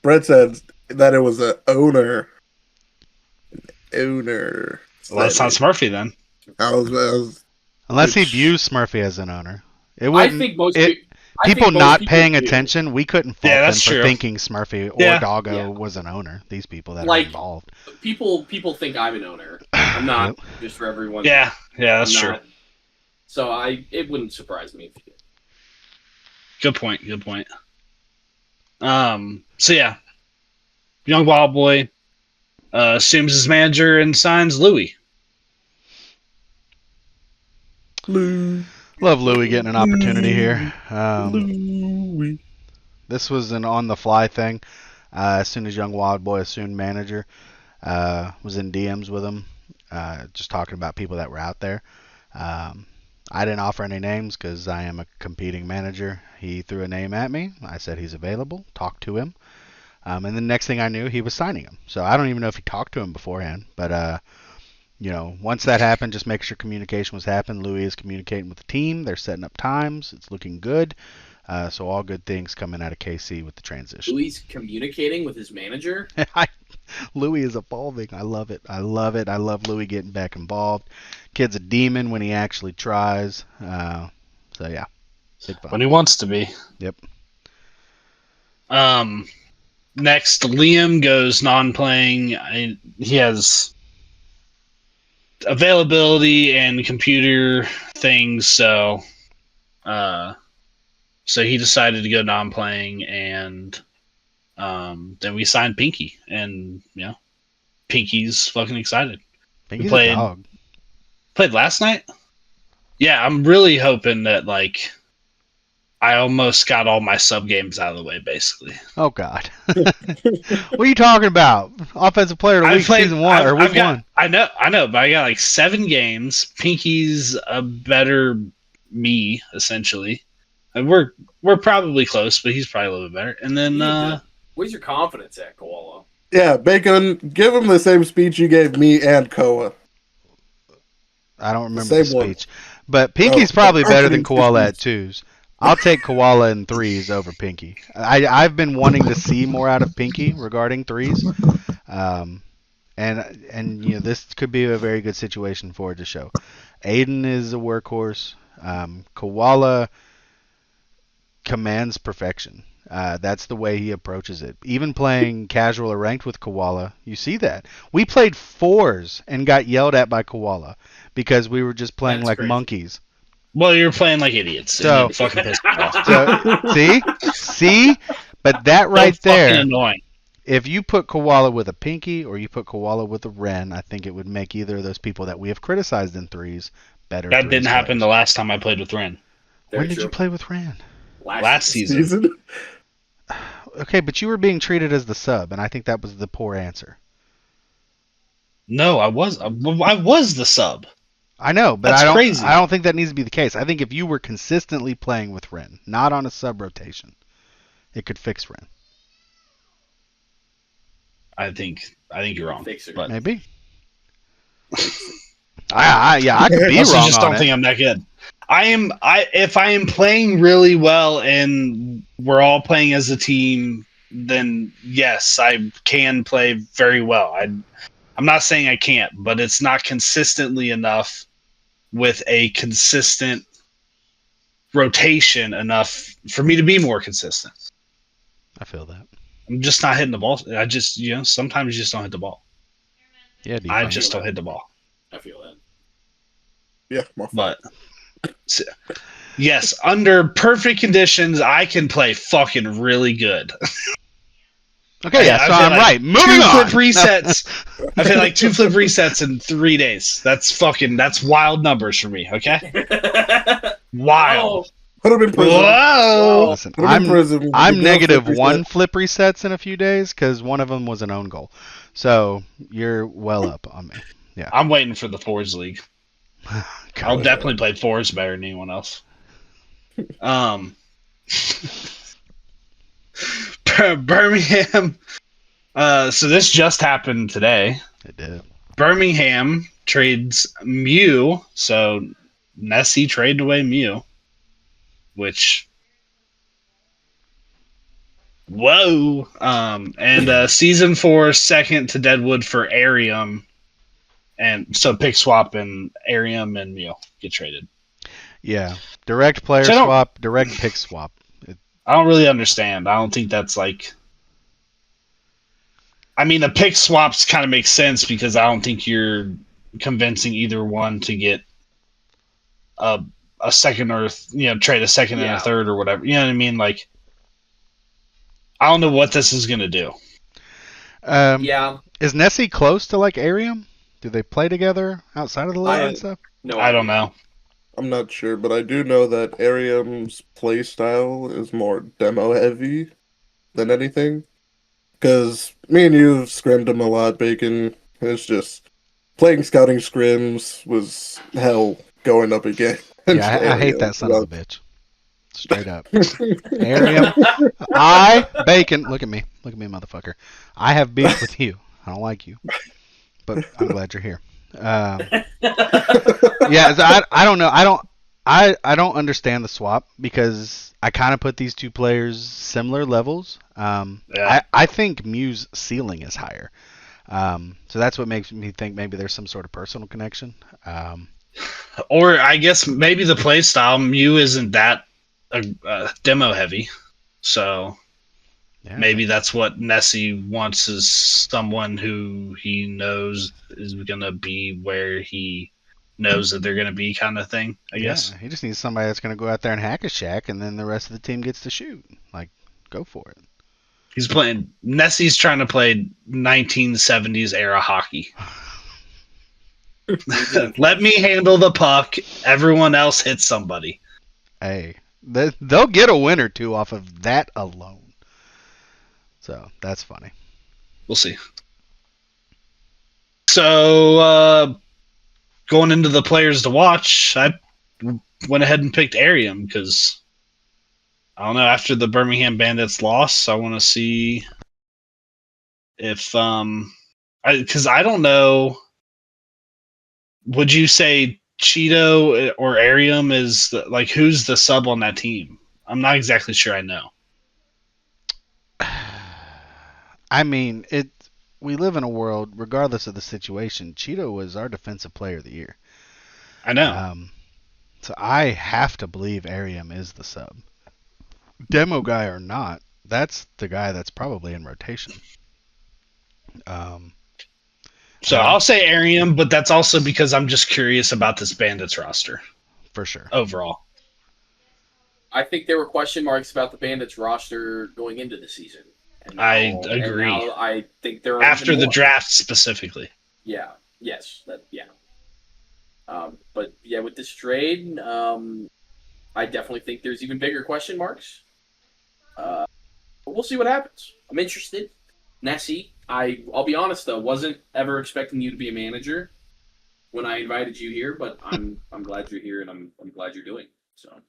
Brett said that it was an owner. Well, that's not Smurfy then. I was Unless he views Smurfy as an owner. I think most people most not people paying do. attention, we couldn't fault Yeah, them that's for true. thinking Smurfy or Yeah. Doggo Yeah. was an owner. These people that are Like, involved. People think I'm an owner. I'm not. Yep. Just for everyone. Yeah, that's I'm true. not. So it wouldn't surprise me if you did. Good point. So yeah, Young Wild Boy assumes his manager and signs Louis. Love Louis getting an opportunity here. Louis. This was an on-the-fly thing. As soon as Young Wild Boy assumed manager, was in DMs with him, just talking about people that were out there. I didn't offer any names because I am a competing manager. He threw a name at me. I said he's available. Talked to him. And the next thing I knew, he was signing him. So I don't even know if he talked to him beforehand. But, once that happened, just make sure communication was happening. Louis is communicating with the team. They're setting up times. It's looking good. So all good things coming out of KC with the transition. Louis communicating with his manager. Louis is evolving. I love it. I love Louis getting back involved. Kid's a demon when he actually tries. So yeah, big fun. When he wants to be. Yep. Next, Liam goes non-playing. He has availability and computer things, so he decided to go non-playing, and then we signed Pinky, and Pinky's fucking excited. Pinky's played- a dog. Played last night? Yeah, I'm really hoping that I almost got all my sub games out of the way, basically. Oh God. What are you talking about? Offensive player of the week season 1 or week 1. I know, but I got 7 games. Pinky's a better me, essentially. And we're probably close, but he's probably a little bit better. And then Where's your confidence at, Koala? Yeah, Bacon, give him the same speech you gave me and Koa. I don't remember the same one. speech. But Pinky's probably better than opening Koala at speech. 2s. I'll take Koala in 3s over Pinky. I've been wanting to see more out of Pinky regarding 3s. And this could be a very good situation for it to show. Aiden is a workhorse. Koala commands perfection. That's the way he approaches it. Even playing casual or ranked with Koala, you see that. We played 4s and got yelled at by Koala because we were just playing That's like crazy. monkeys. well, you're playing like idiots. So- And it fucking pissed me off. So, see? But that right So fucking there, annoying. if you put Koala with a Pinky or you put Koala with a Ren, I think it would make either of those people that we have criticized in 3s better. That 3s didn't happen the players. last time I played with Ren. When did you play with Ren? Last season. Okay, but you were being treated as the sub, and I think that was the poor answer. No, I was the sub. I know, but That's crazy. I don't think that needs to be the case. I think if you were consistently playing with Ren, not on a sub rotation, it could fix Ren. I think you're wrong. Fixer. But Maybe. I could be also wrong just on don't it. think I'm that good. If I am playing really well and we're all playing as a team, then yes, I can play very well. I'm not saying I can't, but it's not consistently enough with a consistent rotation enough for me to be more consistent. I feel that. I'm just not hitting the ball. I just, sometimes you just don't hit the ball. Yeah, I defense. just don't hit the ball. I feel that. Yeah, my fault. But yes, under perfect conditions, I can play fucking really good. Okay, yeah, I so feel I'm like right. Moving 2 on. flip resets. I feel like 2 flip resets in 3 days. That's wild numbers for me. Okay, wild. Put him in prison. Whoa. Listen, Put him in prison. I'm Give him a negative flip one reset. flip resets in a few days because one of them was an own goal. So you're well up on me. I'm waiting for the Forge League. I'll God. definitely play Forge better than anyone else. Birmingham. So this just happened today. It did. Birmingham trades Mew. So Nessie traded away Mew, which. Whoa. And season 4 second to Deadwood for Arium. And so pick swap and Arium and Mew get traded. Yeah. Direct player So I don't- swap, direct pick swap. I don't really understand. I don't think that's like. I mean, the pick swaps kind of make sense because I don't think you're convincing either one to get a second or trade a second and a third or whatever. You know what I mean? Like, I don't know what this is gonna do. Yeah. Is Nessie close to like Arium? Do they play together outside of the league and stuff? No, I don't know. I'm not sure, but I do know that Arium's play style is more demo heavy than anything. Because me and you have scrimmed him a lot, Bacon. It's just playing scouting scrims was hell going up again. Yeah, I hate that son of a bitch. Straight up. Arium. Bacon. Look at me, motherfucker. I have beef with you. I don't like you, but I'm glad you're here. Yeah, I don't know. I don't understand the swap because I kind of put these two players similar levels. I think Mew's ceiling is higher. So that's what makes me think maybe there's some sort of personal connection. Or I guess maybe the play style Mew isn't that demo heavy, so maybe that's what Nessie wants is someone who he knows is gonna be where he knows that they're gonna be, kind of thing. I guess he just needs somebody that's gonna go out there and hack a shack, and then the rest of the team gets to shoot. Like, go for it. Nessie's trying to play 1970s era hockey. Let me handle the puck. Everyone else hits somebody. Hey, they'll get a win or two off of that alone. So that's funny. We'll see. So going into the players to watch, I went ahead and picked Arium because I don't know. After the Birmingham Bandits loss, I want to see if because I don't know. Would you say Cheeto or Arium is like who's the sub on that team? I'm not exactly sure I know. I mean, we live in a world, regardless of the situation, Cheeto was our defensive player of the year. I know. So I have to believe Arium is the sub. Demo guy or not, that's the guy that's probably in rotation. So I'll say Arium, but that's also because I'm just curious about this Bandits roster. For sure. Overall. I think there were question marks about the Bandits roster going into the season. And now, I agree. And now I think there are after even the more. draft specifically. Yeah. Yes. But yeah, with this trade, I definitely think there's even bigger question marks. But we'll see what happens. I'm interested. Nessie, I'll be honest though, wasn't ever expecting you to be a manager when I invited you here, but I'm glad you're here and I'm glad you're doing it. So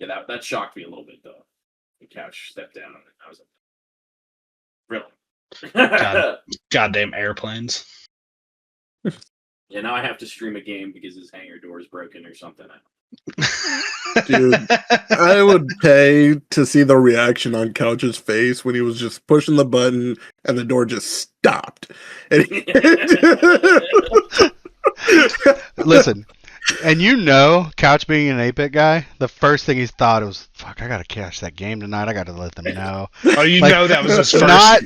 yeah, that shocked me a little bit though. The couch stepped down and I was like, really? Goddamn airplanes. Yeah, now I have to stream a game because his hangar door is broken or something. Dude, I would pay to see the reaction on Couch's face when he was just pushing the button and the door just stopped. And Listen, and you know, Couch being an 8-bit guy, the first thing he thought was, "Fuck, I gotta cash that game tonight. I gotta let them know." Oh, you Like, know that was his first.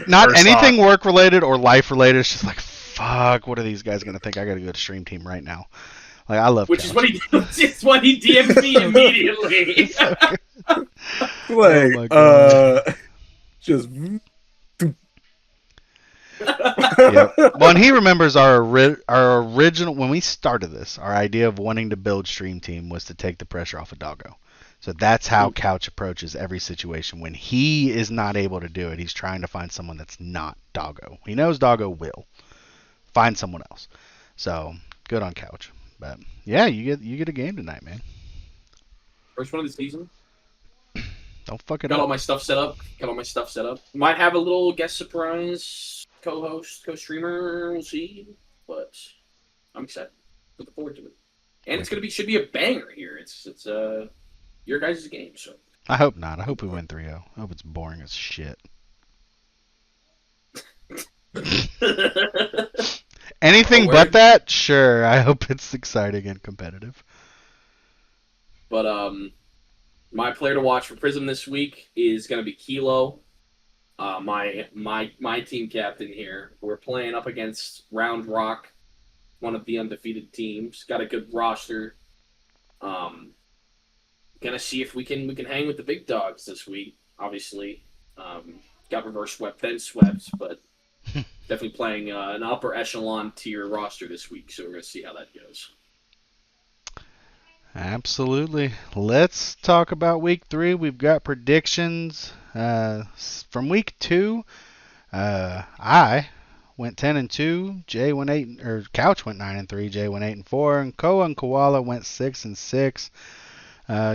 Not first anything thought. work related or life related. It's just like, fuck, what are these guys gonna think? I gotta go to Stream Team right now. Like, I love Which Couch. is what he DM'd me immediately. Oh my God. just Yep. Well, and he remembers our original, when we started this, our idea of wanting to build Stream Team was to take the pressure off of Doggo. So that's how Couch approaches every situation. When he is not able to do it, he's trying to find someone that's not Doggo. He knows Doggo will find someone else. So good on Couch. But yeah, you get a game tonight, man. First one of the season. Don't fuck it Got all up. my stuff set up. Might have a little guest surprise co-host, co-streamer. We'll see. But I'm excited. Looking forward to it. And it's should be a banger here. It's your guys' game. So I hope not. I hope we win 3-0. I hope it's boring as shit. Anything but that? Sure. I hope it's exciting and competitive. But my player to watch for Prism this week is going to be Kilo. My team captain here. We're playing up against Round Rock, one of the undefeated teams. Got a good roster. Gonna see if we can hang with the big dogs this week. Obviously, got reverse swept, then swept, but definitely playing an upper echelon tier roster this week. So we're gonna see how that goes. Absolutely. Let's talk about week 3. We've got predictions from week 2. I went 10-2. Jay went 8, or Couch went 9-3. Jay went 8-4, and Koa and Koala went 6-6.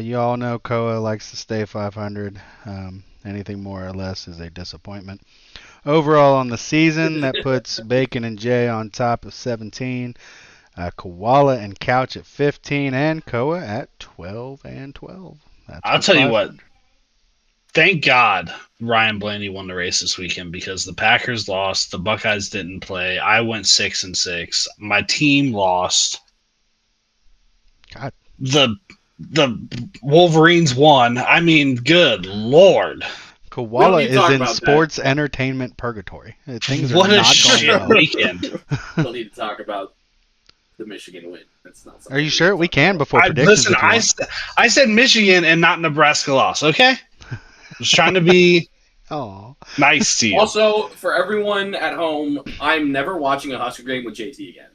You all know Koa likes to stay 500. Anything more or less is a disappointment. Overall on the season, that puts Bacon and Jay on top of 17. Koala and Couch at 15, and Koa at 12-12. I'll tell you what. Thank God Ryan Blaney won the race this weekend, because the Packers lost, the Buckeyes didn't play. I went 6-6. My team lost. God. The Wolverines won. I mean, good Lord. Koala is in sports entertainment purgatory. Things are what not a shit going well. weekend. Don't need to talk about the Michigan win. That's not. Are you sure? We can before predictions. Listen, I said Michigan and not Nebraska loss. Okay, just trying to be nice to you. Also, for everyone at home, I'm never watching a Husker game with JT again.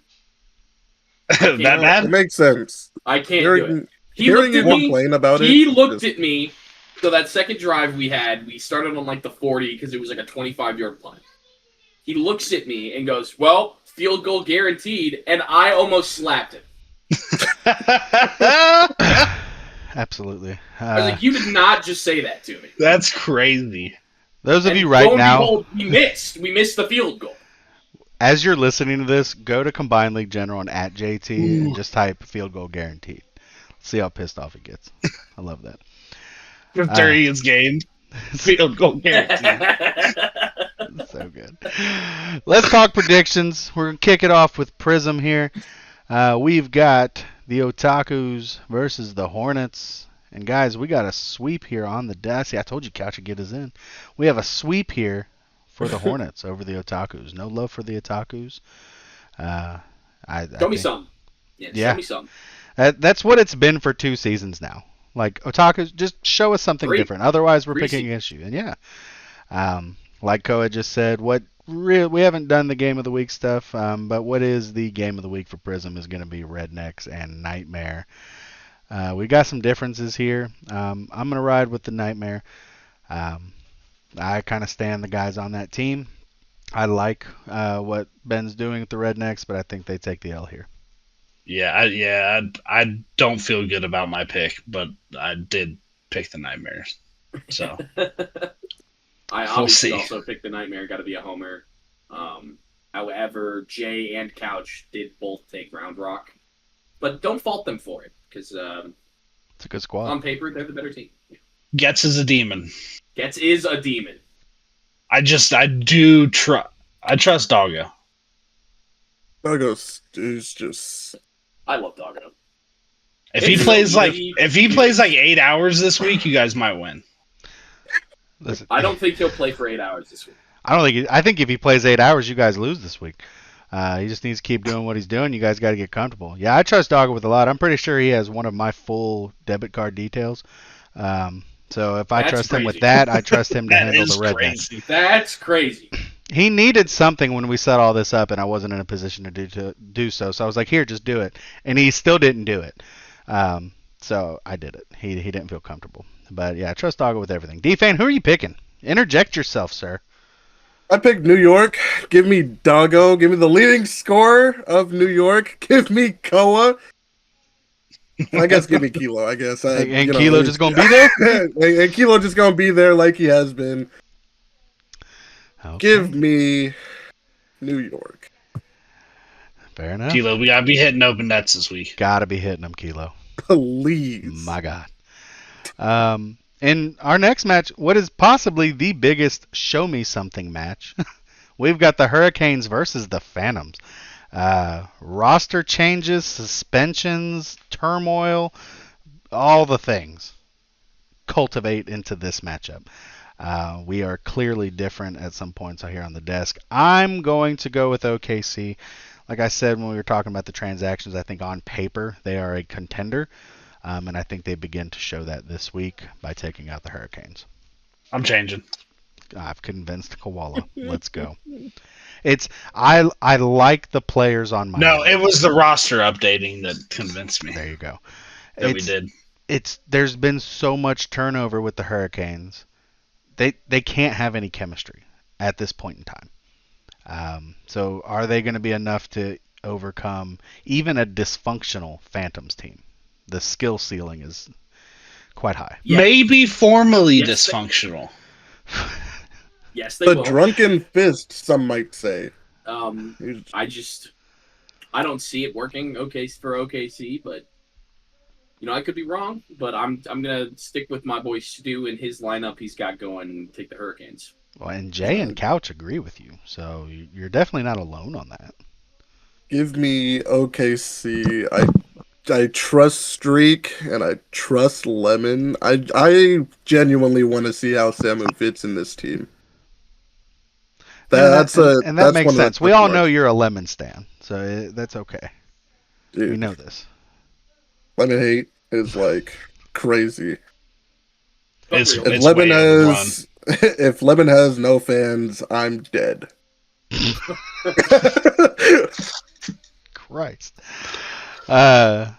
That makes sense. I can't do it. He hearing looked at you me. complain about He looked at me. So that second drive we started on like the 40 because it was like a 25-yard punt. He looks at me and goes, "Well, field goal guaranteed," and I almost slapped him. Absolutely. I was like, "You did not just say that to me." That's crazy. Those of you right now, behold, we missed the field goal. As you're listening to this, go to Combined League General and at JT and just type field goal guaranteed. See how pissed off he gets. I love that. After he is gained, field goal guaranteed. So good. Let's talk predictions. We're going to kick it off with Prism here. We've got the Otakus versus the Hornets. And guys, we got a sweep here on the desk. See, I told you Couch would get us in. We have a sweep here for the Hornets over the Otakus. No love for the Otakus. Show me some. Yeah, show me some. That's what it's been for 2 seasons now. Like, Otakus, just show us something different. Otherwise, we're picking against you. And yeah, like Koa just said, we haven't done the Game of the Week stuff, but what is the Game of the Week for Prism is going to be Rednecks and Nightmare. We got some differences here. I'm going to ride with the Nightmare. I kind of stand the guys on that team. I like what Ben's doing with the Rednecks, but I think they take the L here. I don't feel good about my pick, but I did pick the Nightmares. So I obviously also picked the Nightmare. Got to be a homer. However, Jay and Couch did both take Round Rock, but don't fault them for it because It's a good squad. On paper, they're the better team. Getz is a demon. Getz is a demon. I trust Doggo. Doggo's is just. I love Doggo. If he plays like 8 hours this week, you guys might win. Listen, I don't think he'll play for 8 hours this week. I think if he plays 8 hours, you guys lose this week. He just needs to keep doing what he's doing. You guys got to get comfortable. Yeah, I trust Doggo with a lot. I'm pretty sure he has one of my full debit card details. So if I trust him with that, I trust him to handle the red band. That's crazy. He needed something when we set all this up, and I wasn't in a position to do so. So I was like, here, just do it. And he still didn't do it. So I did it. He didn't feel comfortable. But yeah, I trust Doggo with everything. D-Fan, who are you picking? Interject yourself, sir. I picked New York. Give me Doggo. Give me the leading scorer of New York. Give me Koa. I guess give me Kilo, I guess. And Kilo just going to be there? And Kilo just going to be there like he has been. Okay. Give me New York. Fair enough. Kilo, we gotta be hitting open nets this week. Gotta be hitting them, Kilo. Please. My God. In our next match, what is possibly the biggest show me something match, we've got the Hurricanes versus the Phantoms. Roster changes, suspensions, turmoil, all the things cultivate into this matchup. We are clearly different at some points here on the desk. I'm going to go with OKC. Like I said when we were talking about the transactions, I think on paper they are a contender, and I think they begin to show that this week by taking out the Hurricanes. I'm changing. I've convinced Koala. Let's go. I like the players on my No, team. it was the roster updating that convinced me There you go. that we did. There's been so much turnover with the Hurricanes. They can't have any chemistry at this point in time. So are they going to be enough to overcome even a dysfunctional Phantoms team? The skill ceiling is quite high. Yeah. Maybe formally Yes, dysfunctional. Yes, they The will. drunken fist, some might say. I don't see it working for OKC, but I could be wrong. But I'm gonna stick with my boy Stu and his lineup he's got going and take the Hurricanes. Well, and Jay and Couch agree with you, so you're definitely not alone on that. Give me OKC. I trust Streak and I trust Lemon. I genuinely want to see how Samu fits in this team. That makes sense. We all know marks. you're a Lemon stan, so that's okay. Dude, We know this. Lemon hate is like crazy. It's If way overrun. if Lemon has no fans, I'm dead. Christ. I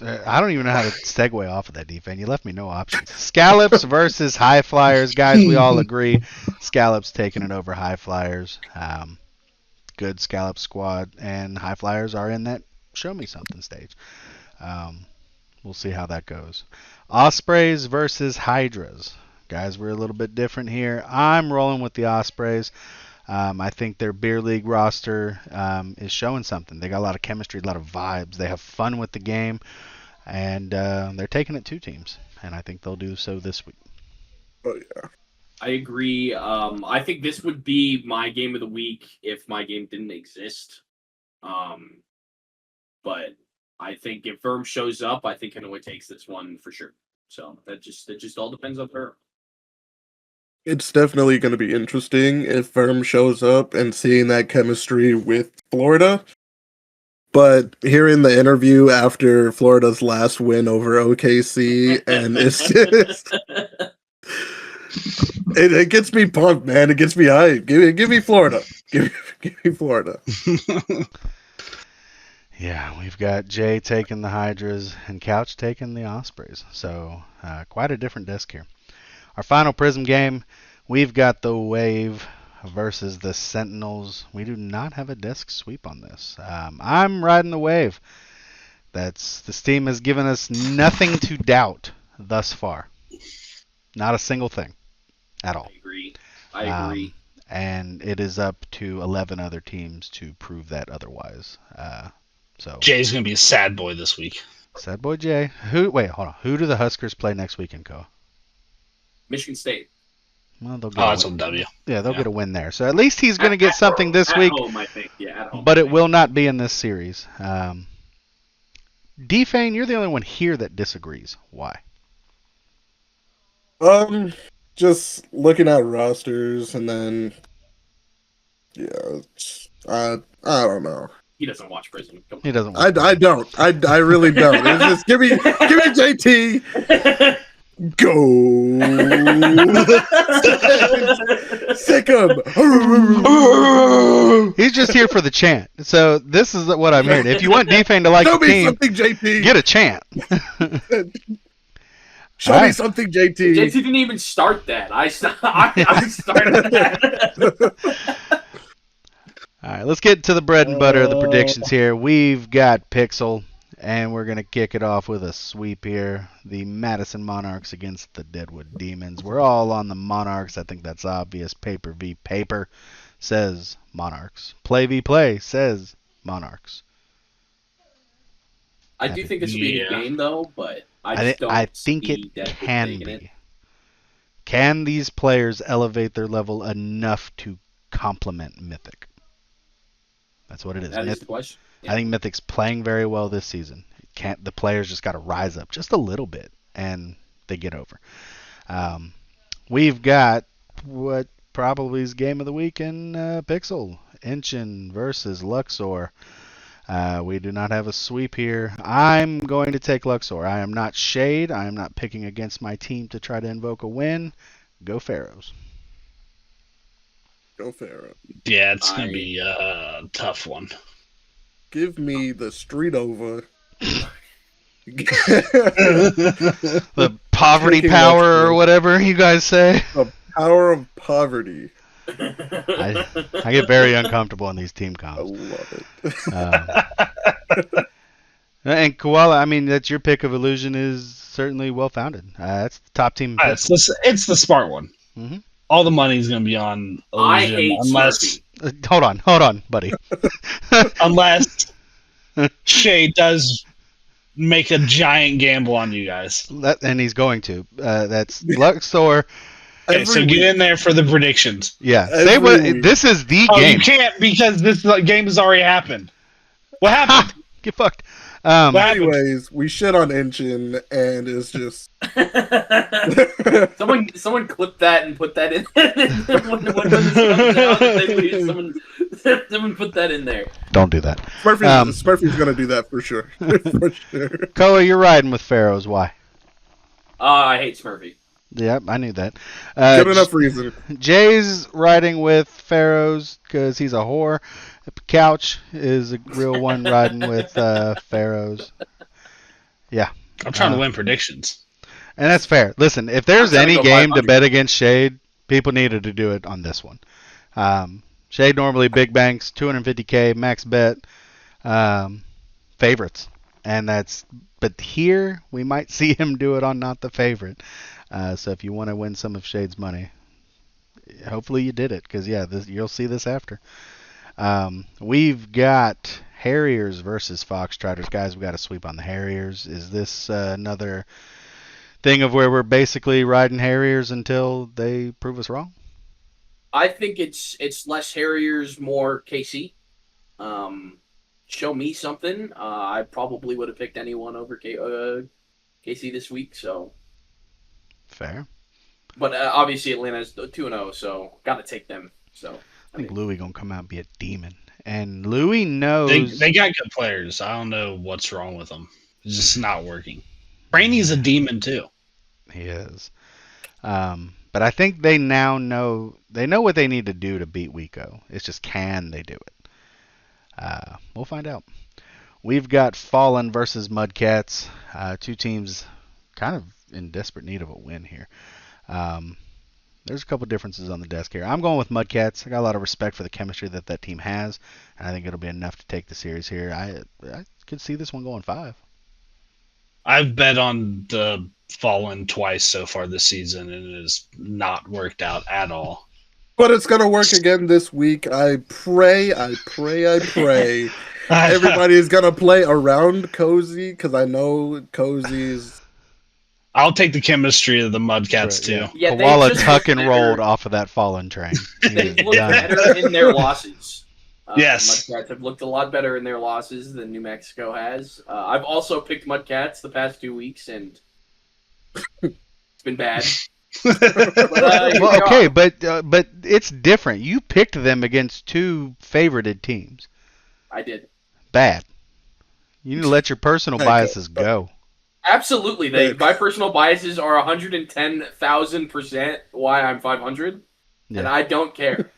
don't even know how to segue off of that, defense. You left me no options. Scallops versus High Flyers. Guys, we all agree Scallops taking it over High Flyers. Good Scallop squad, and High Flyers are in that show me something stage. We'll see how that goes. Ospreys versus Hydras. Guys, we're a little bit different here. I'm rolling with the Ospreys. I think their beer league roster is showing something. They got a lot of chemistry, a lot of vibes. They have fun with the game, and they're taking it 2 teams, and I think they'll do so this week. Oh yeah. I agree. I think this would be my game of the week if my game didn't exist. But I think if Verm shows up, I think Hanoi takes this one for sure. So that just all depends on her. It's definitely going to be interesting if Firm shows up and seeing that chemistry with Florida. But hearing the interview after Florida's last win over OKC, and it's just, it gets me pumped, man. It gets me hyped. Give me Florida. Give me Florida. Yeah, we've got Jay taking the Hydras and Couch taking the Ospreys. So quite a different desk here. Our final Prism game, we've got the Wave versus the Sentinels. We do not have a desk sweep on this. I'm riding the Wave. This team has given us nothing to doubt thus far. Not a single thing at all. I agree. And it is up to 11 other teams to prove that otherwise. So Jay's gonna be a sad boy this week. Sad boy Jay. Wait, hold on. Who do the Huskers play next weekend, Koa? Michigan State. Well, they'll get Oh, a that's win. a W. Yeah, they'll Yeah. get a win there. So at least he's going to get something this at week, home, I think. Yeah, at home. but I it think. will not be in this series. D-Fane, you're the only one here that disagrees. Why? Just looking at rosters and then, yeah, I don't know. He doesn't watch Prism. Come He doesn't. I don't. I really don't. It's just give me JT. Go. Sick him. He's just here for the chant. So this is what I'm hearing. If you want D-Fane to like Show the me team, something, JT. get a chant. Show All me right. something, JT. JT didn't even start that. I started that. All right, let's get to the bread and butter of the predictions here. We've got Pixel, and we're going to kick it off with a sweep here. The Madison Monarchs against the Deadwood Demons. We're all on the Monarchs. I think that's obvious. Paper v. Paper says Monarchs. Play v. Play says Monarchs. I do think this will be a good game, though, but I think see it Deadwood can taking be. it. Can these players elevate their level enough to complement Mythic? That's what it is. That is the question. Yeah. I think Mythic's playing very well this season. The players just got to rise up just a little bit, and they get over. We've got what probably is game of the week in Pixel. Inchin versus Luxor. We do not have a sweep here. I'm going to take Luxor. I am not Shade. I am not picking against my team to try to invoke a win. Go Pharaohs. Go Pharaoh. Yeah, it's going to be a tough one. Give me the street over. The poverty Taking power Luxor. or whatever you guys say. The power of poverty. I get very uncomfortable in these team I comps. love it. And Koala, I mean, that's your pick of Illusion is certainly well founded. That's the top team. It's the smart one. Mhm. All the money's going to be on I Illusion hate unless Smurfy. Hold on, buddy. unless Shay does make a giant gamble on you guys. And he's going to. That's Luxor. Okay, so get in there for the predictions. Yeah. Every Say what. week. This is the Oh, game. you can't because this game has already happened. What happened? Ha! Get fucked. What happened? Anyways, we shit on Inchin, and it's just Someone clip that and put that in. when this comes out, someone put that in there. Don't do that. Smurfy's gonna do that for sure. For sure. Koa, you're riding with Pharaohs. Why? I hate Smurfy. Yep, I knew that. Good enough reason. Jay's riding with Pharaohs because he's a whore. Couch is a real one riding with Pharaohs. Yeah. I'm trying to win predictions. And that's fair. Listen, if there's I'm trying to any go game to 500. bet against Shade, people needed to do it on this one. Shade normally big banks, 250K, max bet, favorites. But here, we might see him do it on not the favorite. So if you want to win some of Shade's money, hopefully you did it, because you'll see this after. We've got Harriers versus Foxtrotters. Guys, we got to sweep on the Harriers. Is this another thing of where we're basically riding Harriers until they prove us wrong? I think it's less Harriers, more KC. Show me something. I probably would have picked anyone over KC this week. So, Fair. but obviously Atlanta's 2-0, so got to take them. So I think Louis gonna come out and be a demon, and Louis knows They got good players. I don't know what's wrong with them. It's just not working. Brainy's a demon too. he is. But I think they now know what they need to do to beat Wico. It's just, can they do it? We'll find out. We've got Fallen versus Mudcats. Two teams kind of in desperate need of a win here. There's a couple differences on the desk here. I'm going with Mudcats. I got a lot of respect for the chemistry that team has, and I think it'll be enough to take the series here. I could see this one going 5. I've bet on the Fallen twice so far this season, and it has not worked out at all. But it's gonna work again this week. I pray. everybody's gonna play around Cozy because I know Cozy's. I'll take the chemistry of the Mudcats too. Yeah. Yeah, they Koala just tuck look and rolled better. off of that fallen train. He They've is looked done. better in their losses. Yes. Mudcats have looked a lot better in their losses than New Mexico has. I've also picked Mudcats the past 2 weeks, and it's been bad. But, here Well, we okay, are. but it's different. You picked them against two favorited teams. I did. Bad. You need to let your personal Hey, biases go. Absolutely. Right. My personal biases are 110,000% why I'm 500, and Yeah. I don't care.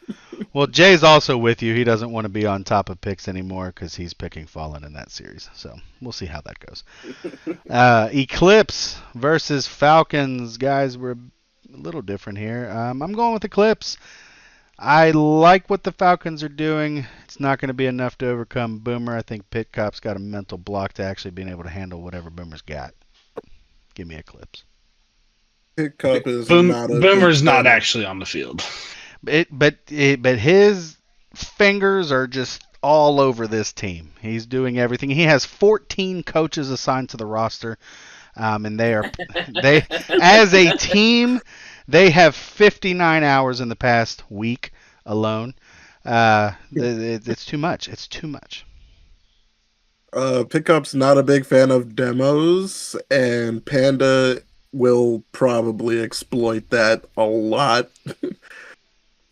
Well, Jay's also with you. He doesn't want to be on top of picks anymore because he's picking Fallen in that series. So we'll see how that goes. Eclipse versus Falcons. Guys, we're a little different here. I'm going with Eclipse. I like what the Falcons are doing. It's not going to be enough to overcome Boomer. I think Pit Cop's got a mental block to actually being able to handle whatever Boomer's got. Give me Eclipse. Hiccup is not a Boomer's big not fan. actually on the field. But his fingers are just all over this team. He's doing everything. He has 14 coaches assigned to the roster, and they as a team they have 59 hours in the past week alone. It's too much. It's too much. Pickup's not a big fan of demos, and Panda will probably exploit that a lot.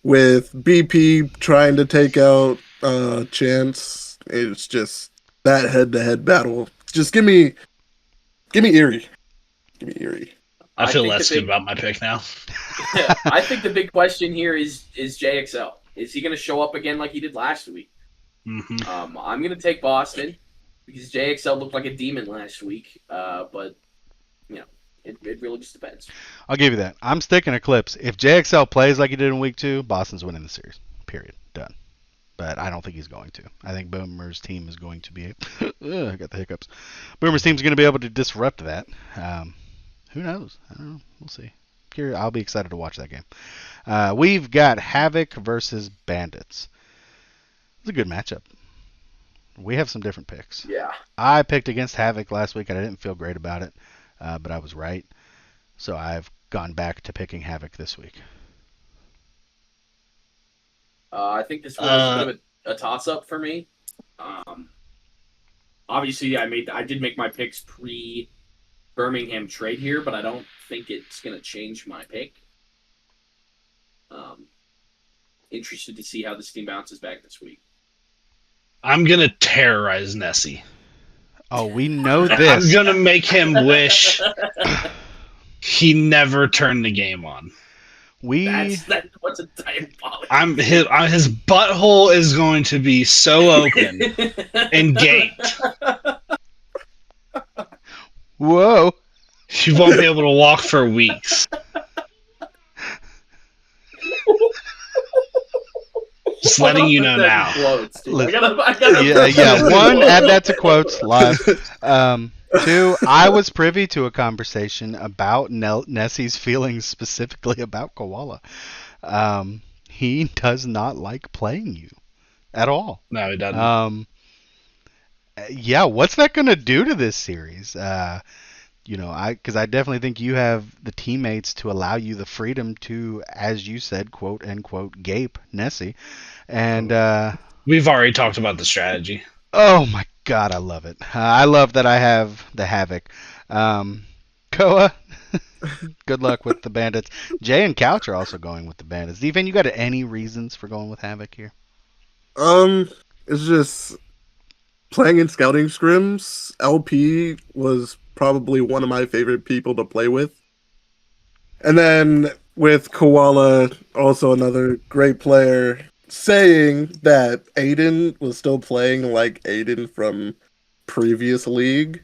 With BP trying to take out Chance, it's just that head-to-head battle. Just give me Eerie. Give me Eerie. I feel think less the good big- about my pick now. I think the big question here is JXL. Is he going to show up again like he did last week? Mm-hmm. I'm going to take Boston because JXL looked like a demon last week. But, you know, it really just depends. I'll give you that. I'm sticking Eclipse. If JXL plays like he did in week 2, Boston's winning the series. Period. Done. But I don't think he's going to. I think Boomer's team is going to be. I got the hiccups. Boomer's team's going to be able to disrupt that. Who knows? I don't know. We'll see. I'll be excited to watch that game. We've got Havoc versus Bandits. It's a good matchup. We have some different picks. Yeah. I picked against Havoc last week, and I didn't feel great about it, but I was right. So I've gone back to picking Havoc this week. I think this was a bit of a toss-up for me. Obviously, I did make my picks pre-Birmingham trade here, but I don't think it's going to change my pick. Interested to see how this team bounces back this week. I'm gonna terrorize Nessie. Oh, we know I'm this. gonna make him wish he never turned the game on. That's what's a diabolical. His butthole is going to be so open and gaped. Whoa. He won't be able to walk for weeks. Just letting you know now. Quotes, dude. I gotta Yeah. One, add that to quotes live. 2, I was privy to a conversation about Nessie's feelings specifically about Koala. He does not like playing you at all. No, he doesn't. Yeah, what's that going to do to this series? Because I definitely think you have the teammates to allow you the freedom to, as you said, quote unquote, gape Nessie. And We've already talked about the strategy. oh my God, I love it. I love that I have the Havoc. Koa, good luck with the Bandits. Jay and Couch are also going with the Bandits. Devan, you got any reasons for going with Havoc here? It's just playing in scouting scrims. LP was probably one of my favorite people to play with. And then with Koala, also another great player, saying that Aiden was still playing like Aiden from previous league,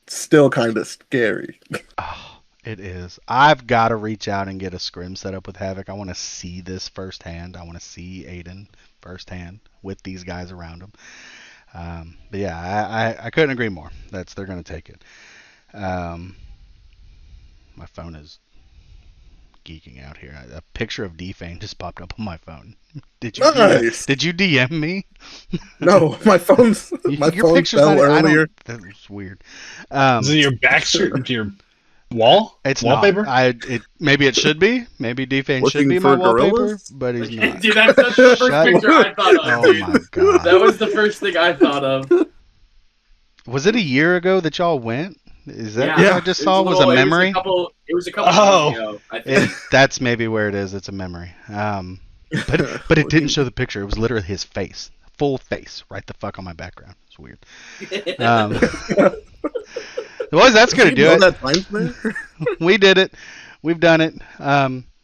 still kind of scary. Oh, it is. I've got to reach out and get a scrim set up with Havoc. I want to see this firsthand. I want to see Aiden firsthand with these guys around him. But yeah, I couldn't agree more. They're going to take it. My phone is geeking out here. A picture of D-Fane just popped up on my phone. Did Nice. Did you DM me? No, my phone fell earlier. That was weird. Is it your back to your wall? It's wallpaper? not. Maybe it should be. Maybe D-Fane should Looking be my for wallpaper, gorillas? but he's not. Dude, that's the first Shut- picture I thought of. Oh dude. my god. That was the first thing I thought of. Was it a year ago that y'all went? Is that Yeah. what I just saw? Was a little- memory? It was a couple Oh. years ago, I think. That's maybe where it is. It's a memory. But it didn't show the picture. It was literally his face, full face, right the fuck on my background. It's weird. Boys, that's gonna do it. That time's there? We did it. We've done it.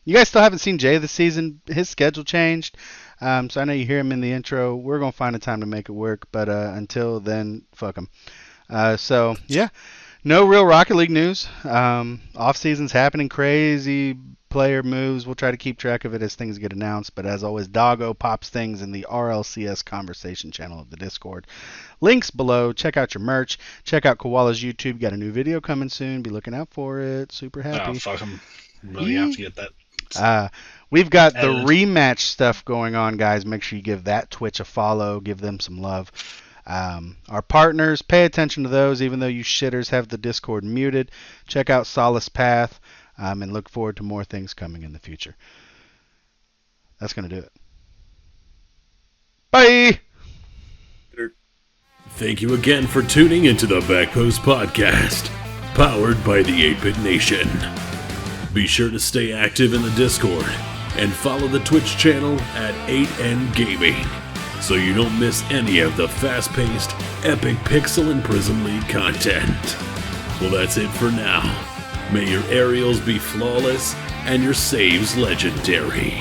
You guys still haven't seen Jay this season. His schedule changed. So I know you hear him in the intro. We're gonna find a time to make it work. But until then, fuck him. So yeah, no real Rocket League news. Off season's happening. Crazy player moves. We'll try to keep track of it as things get announced. But as always, Doggo pops things in the RLCS conversation channel of the Discord. Links below. Check out your merch. Check out Koala's YouTube. Got a new video coming soon. Be looking out for it. Super happy. Oh, fuck him. Really have to get that. We've got the Edited. rematch stuff going on, guys. Make sure you give that Twitch a follow. Give them some love. Our partners, pay attention to those, even though you shitters have the Discord muted. Check out Solace Path, and look forward to more things coming in the future. That's going to do it. Bye! Thank you again for tuning into the Backpost Podcast, powered by the 8-Bit Nation. Be sure to stay active in the Discord and follow the Twitch channel at 8N Gaming so you don't miss any of the fast-paced, epic Pixel and Prism League content. Well, that's it for now. May your aerials be flawless and your saves legendary.